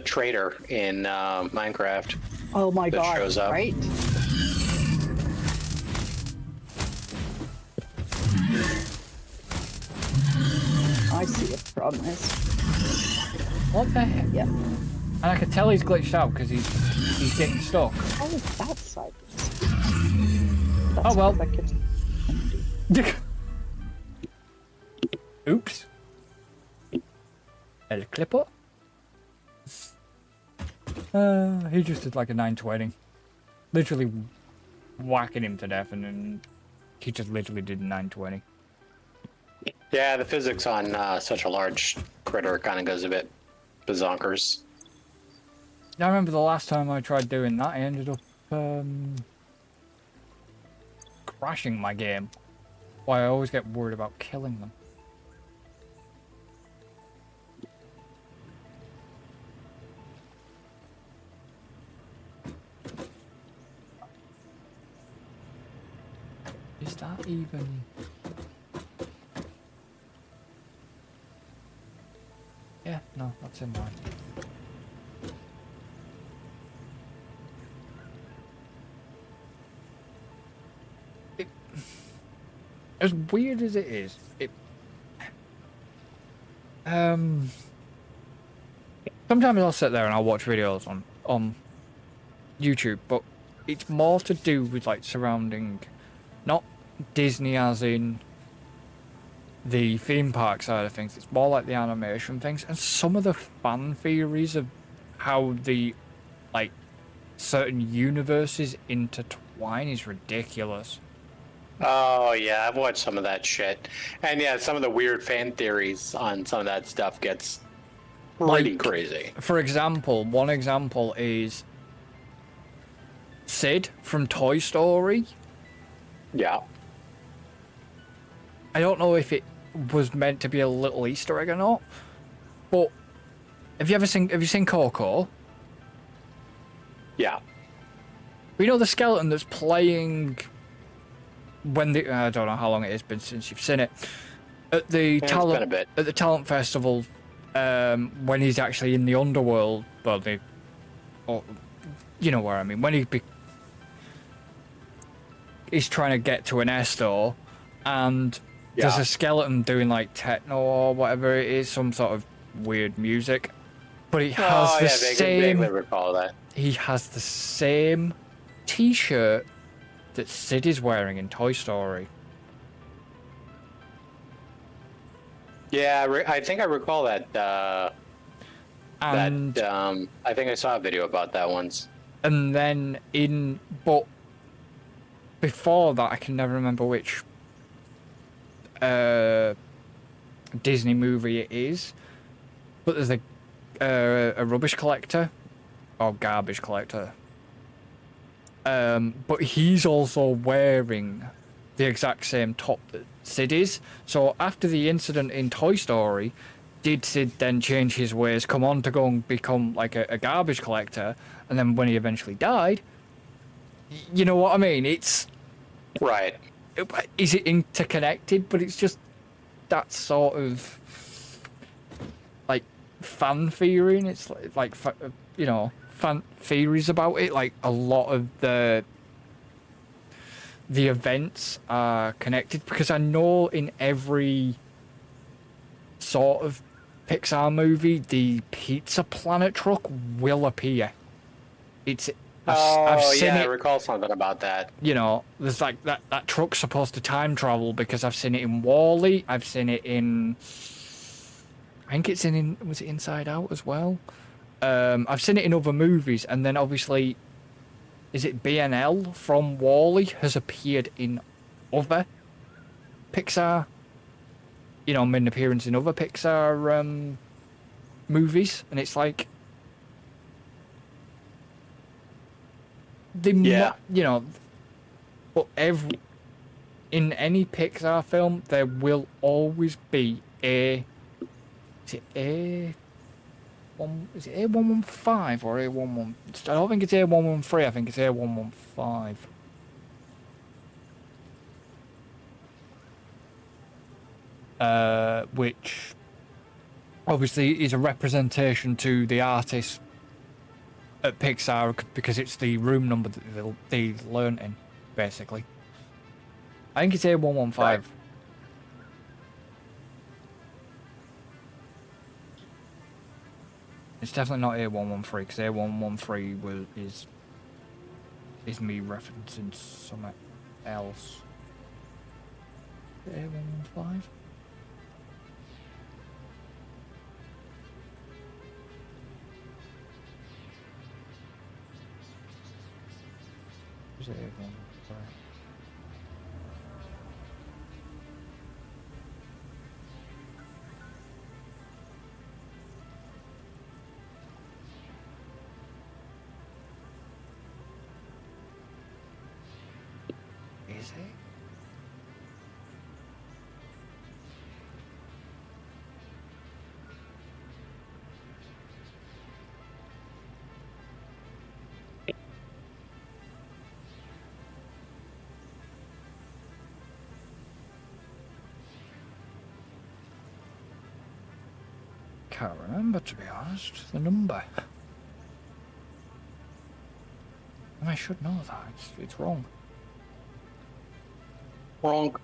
trader in Minecraft. Oh my god, shows up. right? I see what the problem is. What the heck? Yeah. And I can tell he's glitched out because he's getting stuck. How is that sideways? Oh well. That gets- Oops. El Clipper. He just did like a 920. Literally whacking him to death, and then he just literally did a 920. Yeah, the physics on such a large critter kind of goes a bit bazonkers. I remember the last time I tried doing that, I ended up crashing my game. Why I always get worried about killing them. Is that even... Yeah, no, that's in line. As weird as it is, sometimes I'll sit there and I'll watch videos on YouTube, but it's more to do with like surrounding, not Disney as in the theme park side of things. It's more like the animation things and some of the fan theories of how the like certain universes intertwine is ridiculous. Oh yeah, I've watched some of that shit, and yeah, some of the weird fan theories on some of that stuff gets pretty crazy. For example, one example is Sid from Toy Story. Yeah. I don't know if it was meant to be a little Easter egg or not, but have you seen Coco? Yeah. We know the skeleton that's playing when the I don't know how long it has been since you've seen it at the talent festival, when he's actually in the underworld. Well, you know where I mean, when he's trying to get to an Estor, and there's a skeleton doing like techno or whatever it is, some sort of weird music, but he has the same. Vaguely recall that. He has the same T-shirt that Sid is wearing in Toy Story. Yeah, I think I recall that. I think I saw a video about that once. And then but before that, I can never remember which Disney movie it is, but there's a rubbish collector or garbage collector. But he's also wearing the exact same top that Sid is. So after the incident in Toy Story, did Sid then change his ways, come on to go and become like a garbage collector? And then when he eventually died, you know what I mean? It's... Right. Is it interconnected? But it's just that sort of like fan theory, and it's like you know, fan theories about it. Like a lot of the events are connected, because I know in every sort of Pixar movie the Pizza Planet truck will appear. I've Oh, seen yeah, I it. recall something about that. You know, there's like that truck's supposed to time travel, because I've seen it in Wall-E, I've seen it in... I think it's was it Inside Out as well? I've seen it in other movies, and then obviously, is it BNL from Wall-E has appeared in other Pixar, you know, made an appearance in other Pixar movies, and it's like, Yeah. you know, but in any Pixar film, there will always be is it A115 or A11? I don't think it's A113. I think it's A115. Which obviously is a representation to the artist at Pixar, because it's the room number that they learnt in, basically. I think it's A115. Right. It's definitely not A113, because A113 is me referencing something else. A115? Is it A113? Is it? Can't remember, to be honest, the number. And I should know that. It's wrong. Wrong.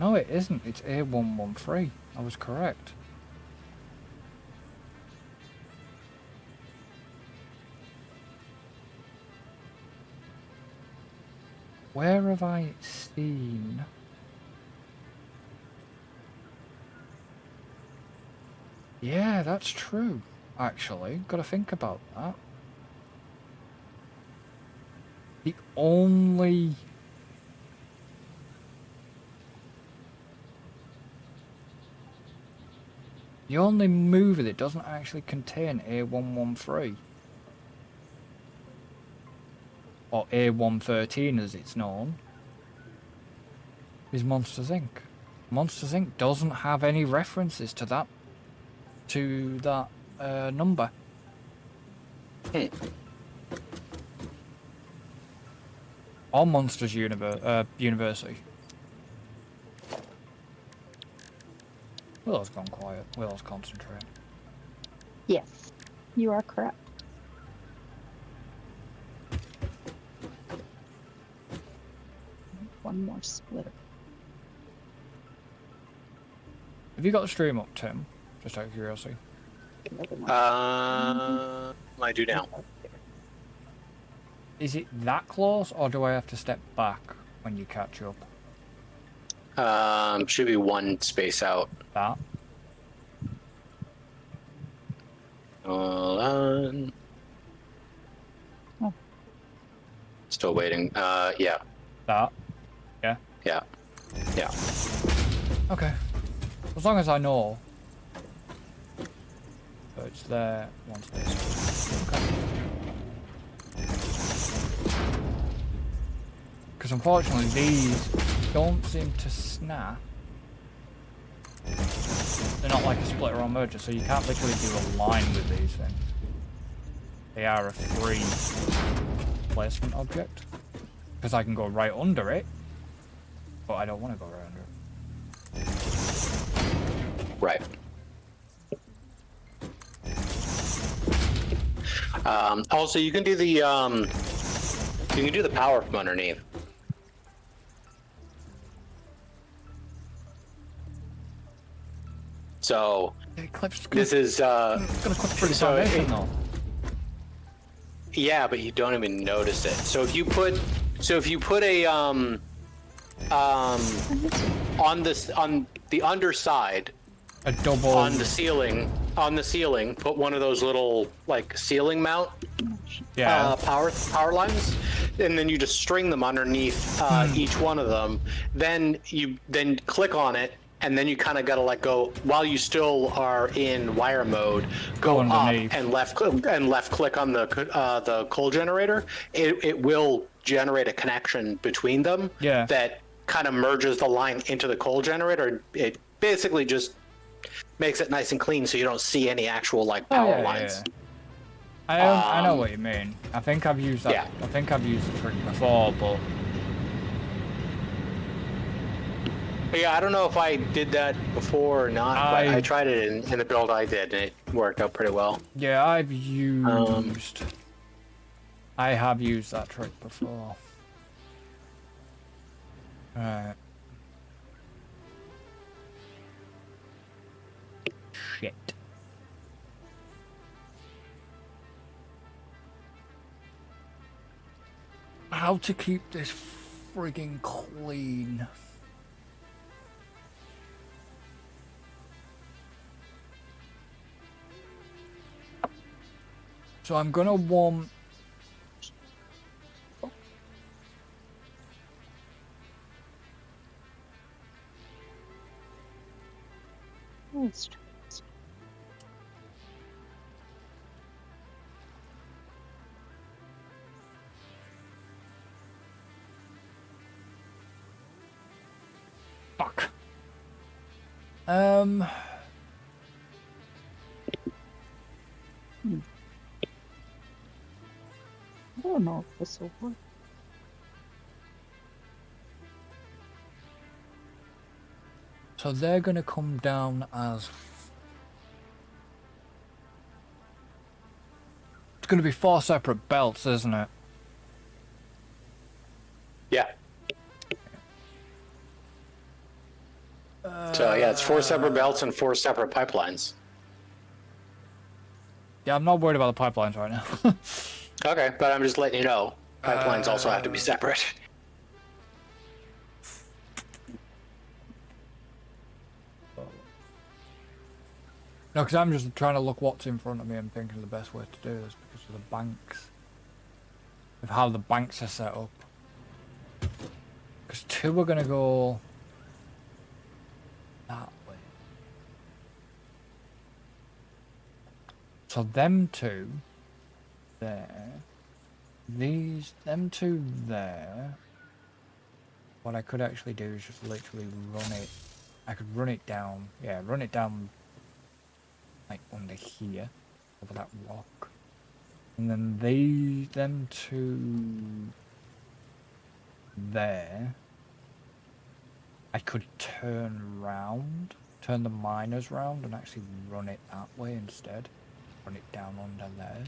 No, it isn't. It's A113. I was correct. Where have I seen... Yeah, that's true, actually. Gotta think about that. The only... The only movie that doesn't actually contain A113, or A113 as it's known, is Monsters Inc. Monsters Inc. doesn't have any references to that number. Or Monsters University. Willow's gone quiet. Willow's concentrating. Yes, you are correct. One more splitter. Have you got the stream up, Tim? Just out of curiosity. Another one. I do now. Is it that close, or do I have to step back when you catch up? Should be one space out. That? Hold on. Oh. Still waiting. Yeah. That. Yeah. Yeah. Yeah. Okay. As long as I know. So it's there once this. Okay. Because unfortunately these don't seem to snap. They're not like a splitter or merger, so you can't literally do a line with these things. They are a free placement object. Because I can go right under it. But I don't want to go right under it. Right. Also, you can do the power from underneath. So It clips. this is It's gonna clip through the so foundation it- though. yeah, but you don't even notice it. So if you put a on the underside A double. on the ceiling put one of those little like ceiling mount Yeah. power lines, and then you just string them underneath each one of them. Then you click on it, and then you kind of got to let go while you still are in wire mode. Go up underneath. and left click on the coal generator. It will generate a connection between them. Yeah. That kind of merges the line into the coal generator. It basically just makes it nice and clean, so you don't see any actual like power lines. I know what you mean. I think I've used that. Yeah. I think I've used the trick before, but Yeah, I don't know if I did that before or not, but I tried it in the build I did, and it worked out pretty well. yeah, I've used. I have used that trick before. Right. Shit. How to keep this frigging clean? So I'm gonna want. Fuck. I don't know if this will work. So they're gonna come down as. It's gonna be 4 separate belts, isn't it? Yeah. So yeah, it's 4 separate belts and 4 separate pipelines. Yeah, I'm not worried about the pipelines right now. Okay, but I'm just letting you know, pipelines also have to be separate. No, because I'm just trying to look what's in front of me and thinking the best way to do this because of the banks. Of how the banks are set up. Because 2 are going to go that way. So them 2 there. Them 2 there. What I could actually do is just literally run it. I could run it down. Yeah, run it down like under here, over that rock. And then them 2 there. I could turn the miners round and actually run it that way instead. Run it down under there.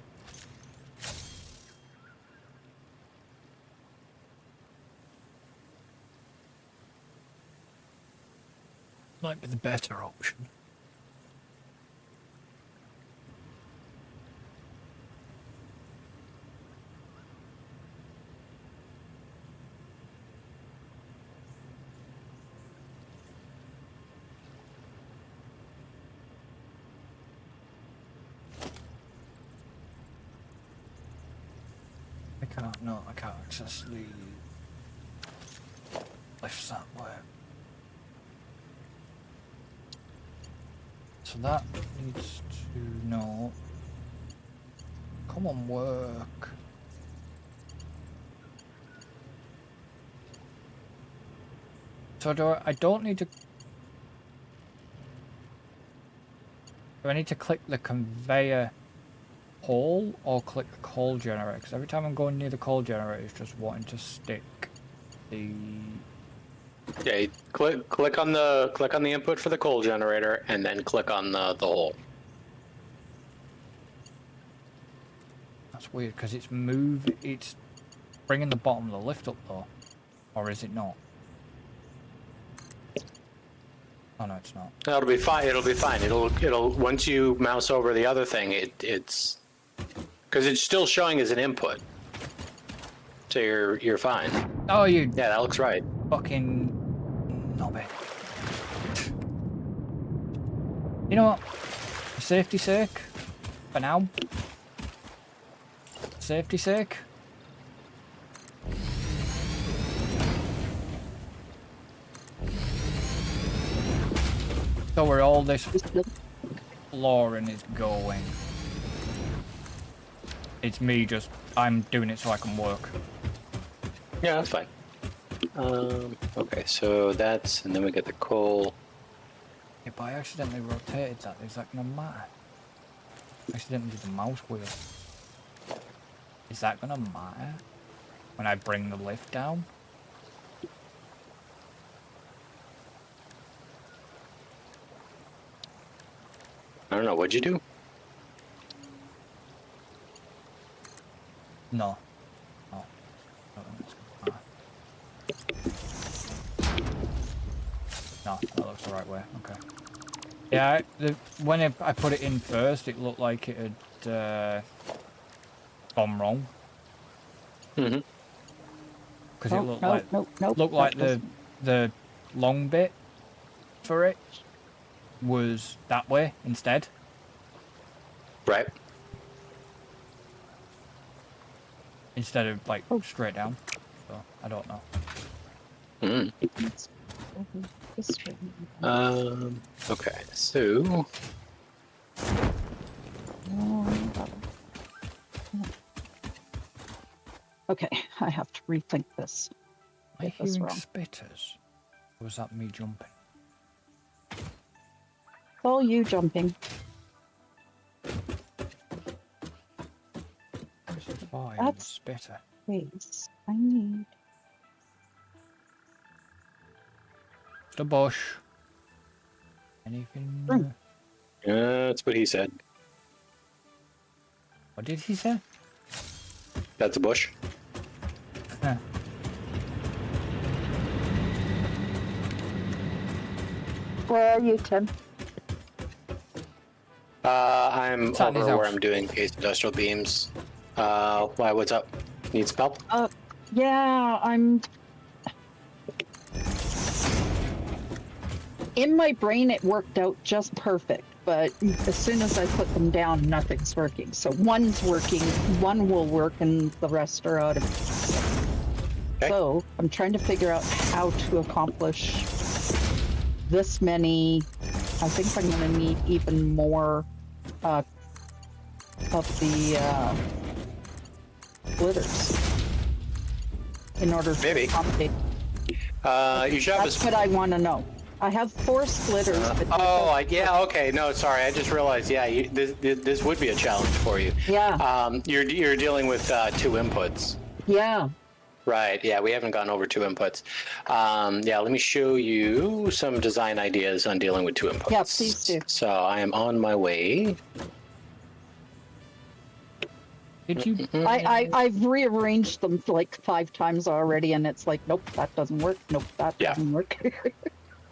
Might be the better option. I can't access the lifts that way. So that needs to know. Come on, work. So I don't need to. Do I need to click the conveyor hole or click the coal generator? Because every time I'm going near the coal generator, it's just wanting to stick the. Yeah, you click on the input for the coal generator, and then click on the hole. That's weird because it's it's bringing the bottom of the lift up though, or is it not? Oh no, it's not. That'll be fine. It'll be fine. It'll once you mouse over the other thing, it's because it's still showing as an input. So you're fine. Oh, you Yeah, that looks right. fucking knobby. You know what? For safety's sake, for now. Safety's sake. So where all this flooring is going. It's me just, I'm doing it so I can work. Yeah, that's fine. Okay, so that's, and then we get the coal. Yeah, but I accidentally rotated that. Is that gonna matter? I accidentally did the mouse wheel. Is that gonna matter when I bring the lift down? I don't know. What'd you do? No. No. No, it's gonna matter. No, that looks the right way. Okay. Yeah, when I put it in first, it looked like it had gone wrong. Mm-hmm. Because it looked like that the long bit for it was that way instead. Right. Instead of like straight down. So I don't know. Mm. Okay, so Okay, I have to rethink this. Am I Get this hearing wrong. spitters? Or was that me jumping? It's all you jumping. There's a fire That's- spitter. Please, I need. Just a bush. Anything? Mm. that's what he said. What did he say? That's a bush. Huh. Where are you, Tim? I'm It's on his over where house. I'm doing case industrial beams. Why? What's up? Need some help? Yeah, I'm. In my brain, it worked out just perfect, but as soon as I put them down, nothing's working. So one's working, one will work, and the rest are out of it. Okay. So I'm trying to figure out how to accomplish this many. I think I'm going to need even more of the splitters in order to Maybe. accommodate. You should have That's what I want to know. I have 4 splitters. But yeah, okay. No, sorry. I just realized. Yeah, this would be a challenge for you. Yeah. You're dealing with 2 inputs. Yeah. Right. Yeah, we haven't gone over 2 inputs. Yeah, let me show you some design ideas on dealing with 2 inputs. Yeah, please do. So I am on my way. Did you? I've rearranged them like 5 times already, and it's like, nope, that doesn't work. Nope, that Yeah. doesn't work.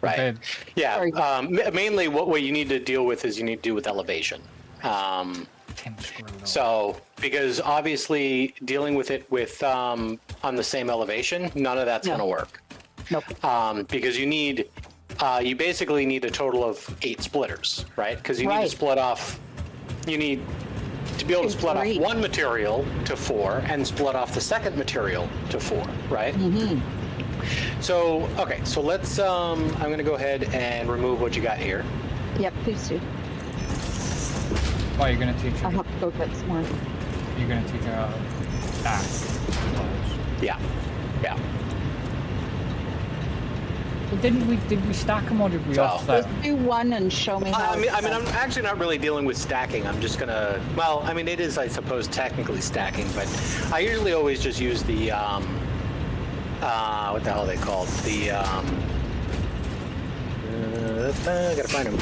Right. Okay. Yeah. Sorry. Mainly, what you need to deal with is you need to do with elevation. Tim screwed up. So, because obviously dealing with it with on the same elevation, none of that's Yeah. going to work. Nope. Because you basically need a total of 8 splitters, right? Because you need to Right. split off. You need to be able to split off Great. one material to 4 and split off the second material to 4, right? Mm-hmm. So, okay, so let's, I'm going to go ahead and remove what you got here. Yep, please do. Oh, you're gonna teach I her. have to go get some more. You're gonna teach her how to stack. Yeah, yeah. But did we stack them or did we So- offset? Let's do one and show me how. I mean, it's I'm done. actually not really dealing with stacking. I'm just gonna, well, I mean, it is, I suppose, technically stacking, but I usually always just use the, what the hell are they called? The, I gotta find them.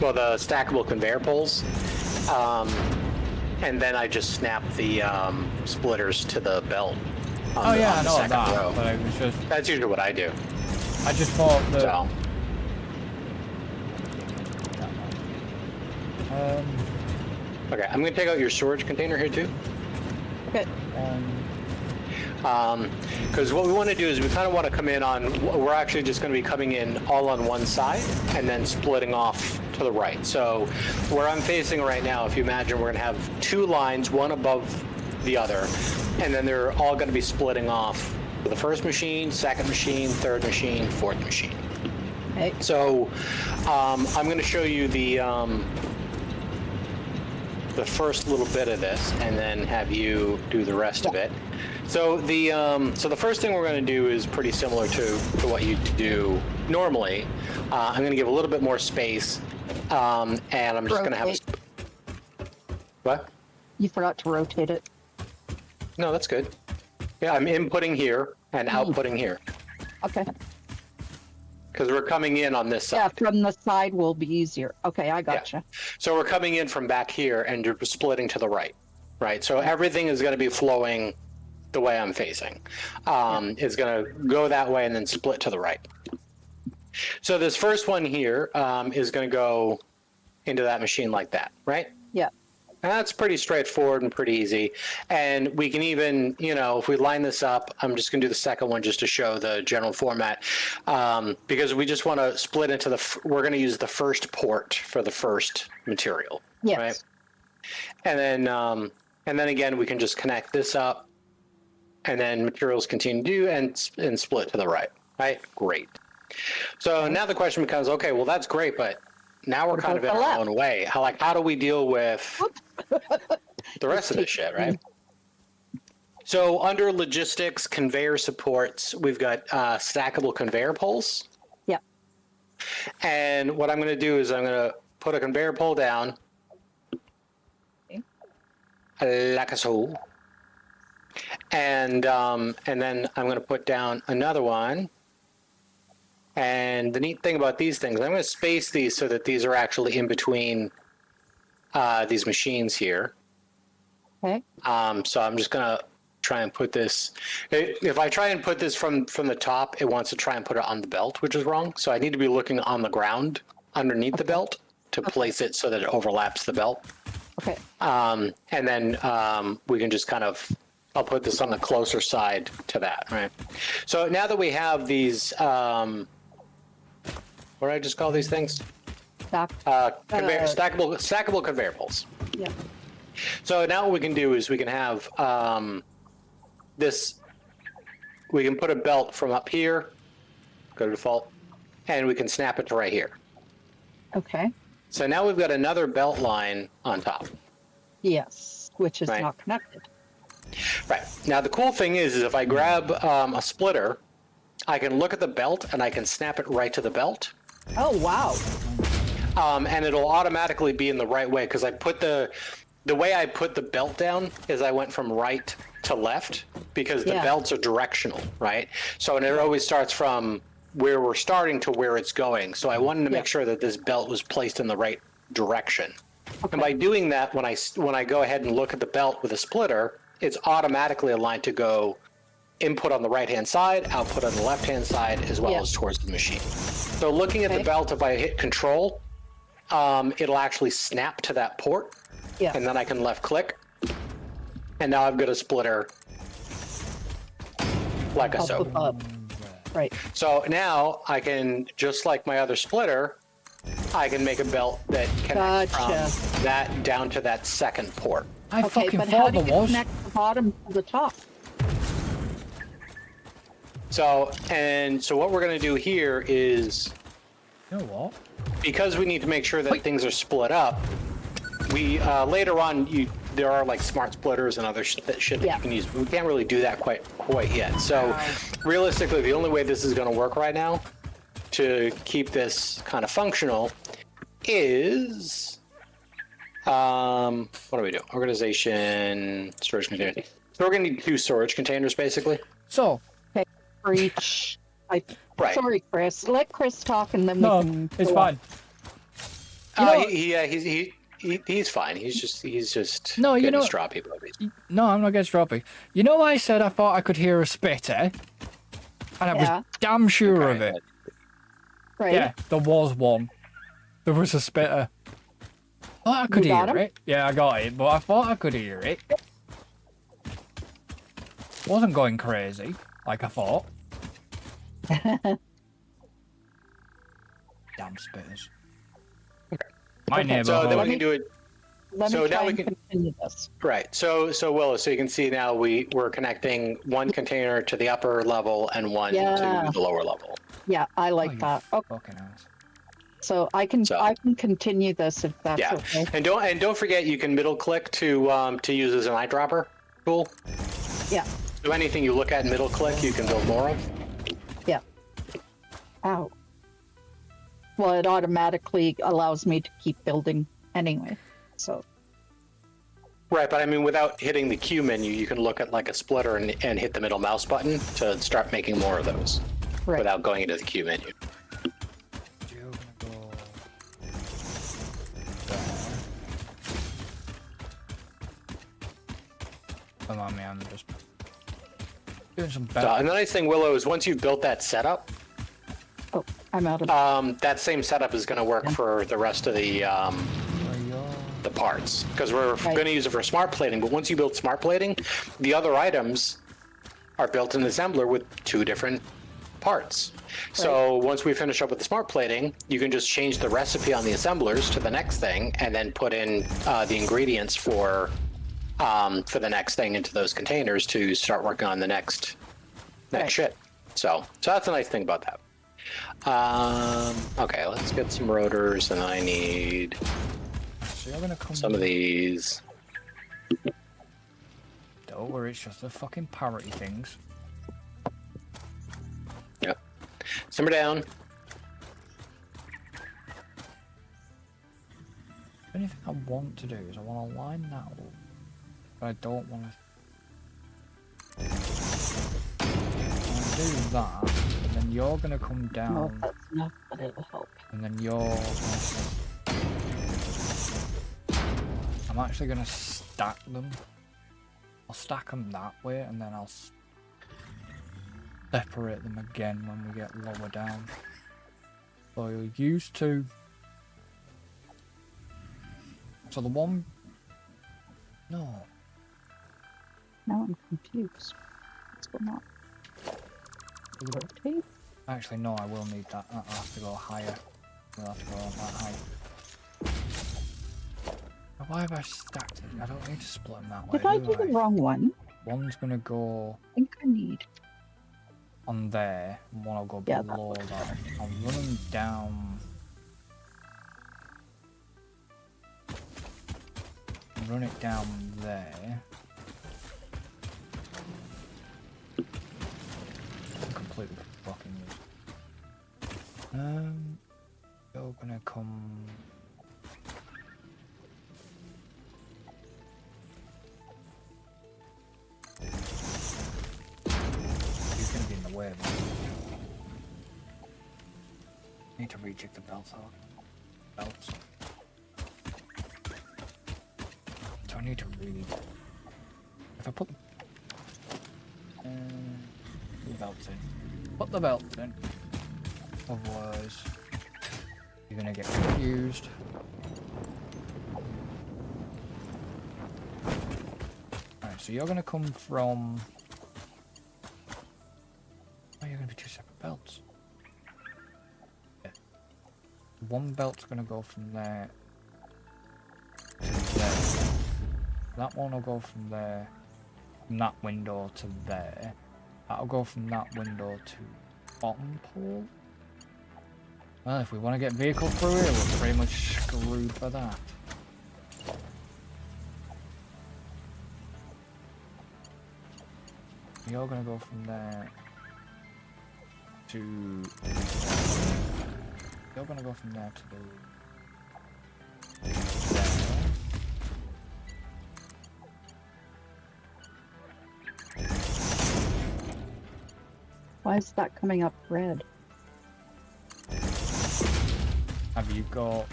Well, the stackable conveyor poles. And then I just snap the splitters to the belt. Oh yeah, I on the know second that. row. But it was just, That's usually what I do. I just thought that. So, okay, I'm gonna take out your storage container here too. Okay. Because what we want to do is we kind of want to come in on, we're actually just going to be coming in all on one side and then splitting off to the right. So where I'm facing right now, if you imagine, we're going to have 2 lines, one above the other, and then they're all going to be splitting off to the first machine, second machine, third machine, fourth machine. Okay. So I'm going to show you the first little bit of this, and then have you do the rest of it. So the first thing we're going to do is pretty similar to what you do normally. I'm going to give a little bit more space, and I'm just going to have Rotate. What? You forgot to rotate it. No, that's good. Yeah, I'm inputting here and outputting here Okay. because we're coming in on this Yeah, side. from the side will be easier. Okay, I gotcha. So we're coming in from back here, and you're splitting to the right, right? So everything is going to be flowing the way I'm facing. It's going to go that way and then split to the right. So this first one here is going to go into that machine like that, right? Yeah. That's pretty straightforward and pretty easy. And we can even, you know, if we line this up, I'm just going to do the second one just to show the general format. Because we just want to split into we're going to use the first port for the first material. Yes. Right? And then again, we can just connect this up, and then materials continue to do and split to the right. Right? Great. So now the question becomes, okay, well, that's great, but now we're kind of in about the our left? own way. How do we deal with the rest of this shit, right? So under logistics, conveyor supports, we've got stackable conveyor poles. Yeah. And what I'm going to do is I'm going to put a conveyor pole down, like so. And then I'm going to put down another one. And the neat thing about these things, I'm going to space these so that these are actually in between these machines here. Okay. So I'm just going to try and put this. If I try and put this from the top, it wants to try and put it on the belt, which is wrong. So I need to be looking on the ground underneath the belt to place it so that it overlaps the belt. Okay. And then we can just kind of, I'll put this on the closer side to that, right? So now that we have these, what did I just call these things? Stackable conveyor poles. Yeah. So now what we can do is we can have this, we can put a belt from up here, go to default, and we can snap it to right here. Okay. So now we've got another belt line on top. Yes, which is Right. not connected. Right. Now the cool thing is if I grab a splitter, I can look at the belt and I can snap it right to the belt. Oh, wow. And it'll automatically be in the right way because I put the way I put the belt down is I went from right to left because the Yeah. belts are directional, right? So and it always starts from where we're starting to where it's going. So I wanted to make sure that this belt was placed in the right direction. And by doing that, when I go ahead and look at the belt with a splitter, it's automatically aligned to go input on the right-hand side, output on the left-hand side, as well as towards the machine. So looking at the belt, if I hit control, it'll actually snap to that port. Yeah. And then I can left click. And now I've got a splitter like Up so. above. Right. So now I can, just like my other splitter, I can make a belt that connects Gotcha. from that down to that second port. I Okay, fucking but how thought do there you was. connect the bottom to the top? So what we're going to do here is, You know what? because we need to make sure that Wait. things are split up, we later on there are like smart splitters and other shit that Yeah. you can use. We can't really do that quite yet. So realistically, the only way this is going to work right now to keep this kind of functional is what do we do? Organization, storage container. So we're going to need 2 storage containers basically. So, Okay, for each. Right. Sorry, Chris. Let Chris talk and then no, we can. it's go fine. on. You know, He's fine. He's just No, you getting know- straw people. no, I'm not getting stroppy. You know, I said I thought I could hear a spitter, and I Yeah. was damn sure of it. Right. Yeah, there was one. There was a spitter. I could You got hear him? it. Yeah, I got it, but I thought I could hear it. Wasn't going crazy, like I thought. Damn spitters. My Okay, neighbor. So then we me- can do it. Let So me now try we and can- continue this. Right. So Willow, so you can see now we're connecting one container to the upper level and one Yeah. to the lower level. Yeah, I Oh, like you that. Okay, fucking ass. so I can So- continue this if that's Yeah. okay. And don't forget you can middle click to use as an eyedropper tool. Yeah. So anything you look at middle click, you can build more of. Yeah. Ow. Well, it automatically allows me to keep building anyway. So Right, but I mean, without hitting the Q menu, you can look at like a splitter and hit the middle mouse button to start making more of those right. without going into the Q menu. You're gonna go there. Come on, man. I'm just doing some So, better. and the nice thing, Willow, is once you've built that setup, Oh, I'm out of. that same setup is going to work for the rest of the parts because we're Right. going to use it for smart plating. But once you build smart plating, the other items are built in assembler with 2 different parts. So once we finish up with the smart plating, you can just change the recipe on the assemblers to the next thing, and then put in the ingredients for the next thing into those containers to start working on the next Right. shit. So that's a nice thing about that. Okay, let's get some rotors, and I need So you're gonna come. some of these. Don't worry, it's just the fucking parity things. Yep. Simmer down. The only thing I want to do is I want to line that up, but I don't want to. Do that, and then you're gonna come No, down, that's enough, but it'll help. and then you're. I'm actually gonna stack them. I'll stack them that way, and then I'll separate them again when we get lower down. So you're used to. So the one. No. Now I'm confused. What's going on? Rotate? Actually, no, I will need that. I'll have to go higher. We'll have to go on that height. Now, why have I stacked it? I don't need to split them that way. Did I do the wrong one? One's gonna go I think I need. on there, and one will go Yeah, below that. I'll run them down. Run it down there. I'm completely fucking useless. You're gonna come. You're gonna be in the way, man. Need to rejig the belts off. Belts. So I need to really. If I put the belts in, put the belts in. Otherwise, you're gonna get confused. Alright, so you're gonna come from. Oh, you're gonna be 2 separate belts. Yeah. One belt's gonna go from there to there. That one will go from there, from that window to there. That'll go from that window to bottom pole. Well, if we want to get vehicle through here, we're pretty much screwed for that. You're gonna go from there to... You're gonna go from there to the... there. Why is that coming up red? Have you got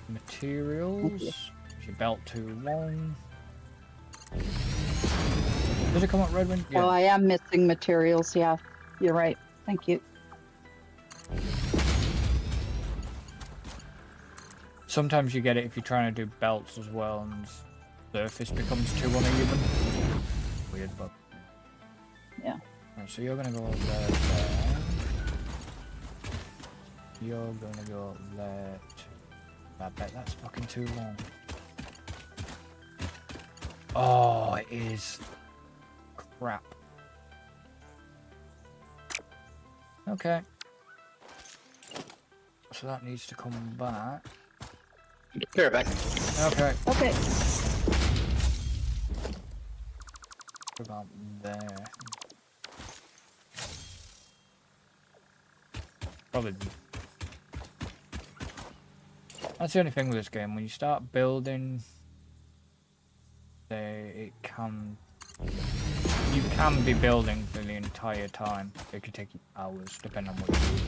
materials? Is your belt too long? Did it come up red when? Yeah. Oh, I am missing materials. Yeah, you're right. Thank you. Sometimes you get it if you're trying to do belts as well and surface becomes too uneven. Weird, but... Yeah. Right, so you're gonna go there. You're gonna go there. I bet that's fucking too long. Oh, it is. Crap. Okay. So that needs to come back. Be right back. Okay. Okay. What about there? Probably. That's the only thing with this game. When you start building, you can be building for the entire time. It could take you hours, depending on what you do.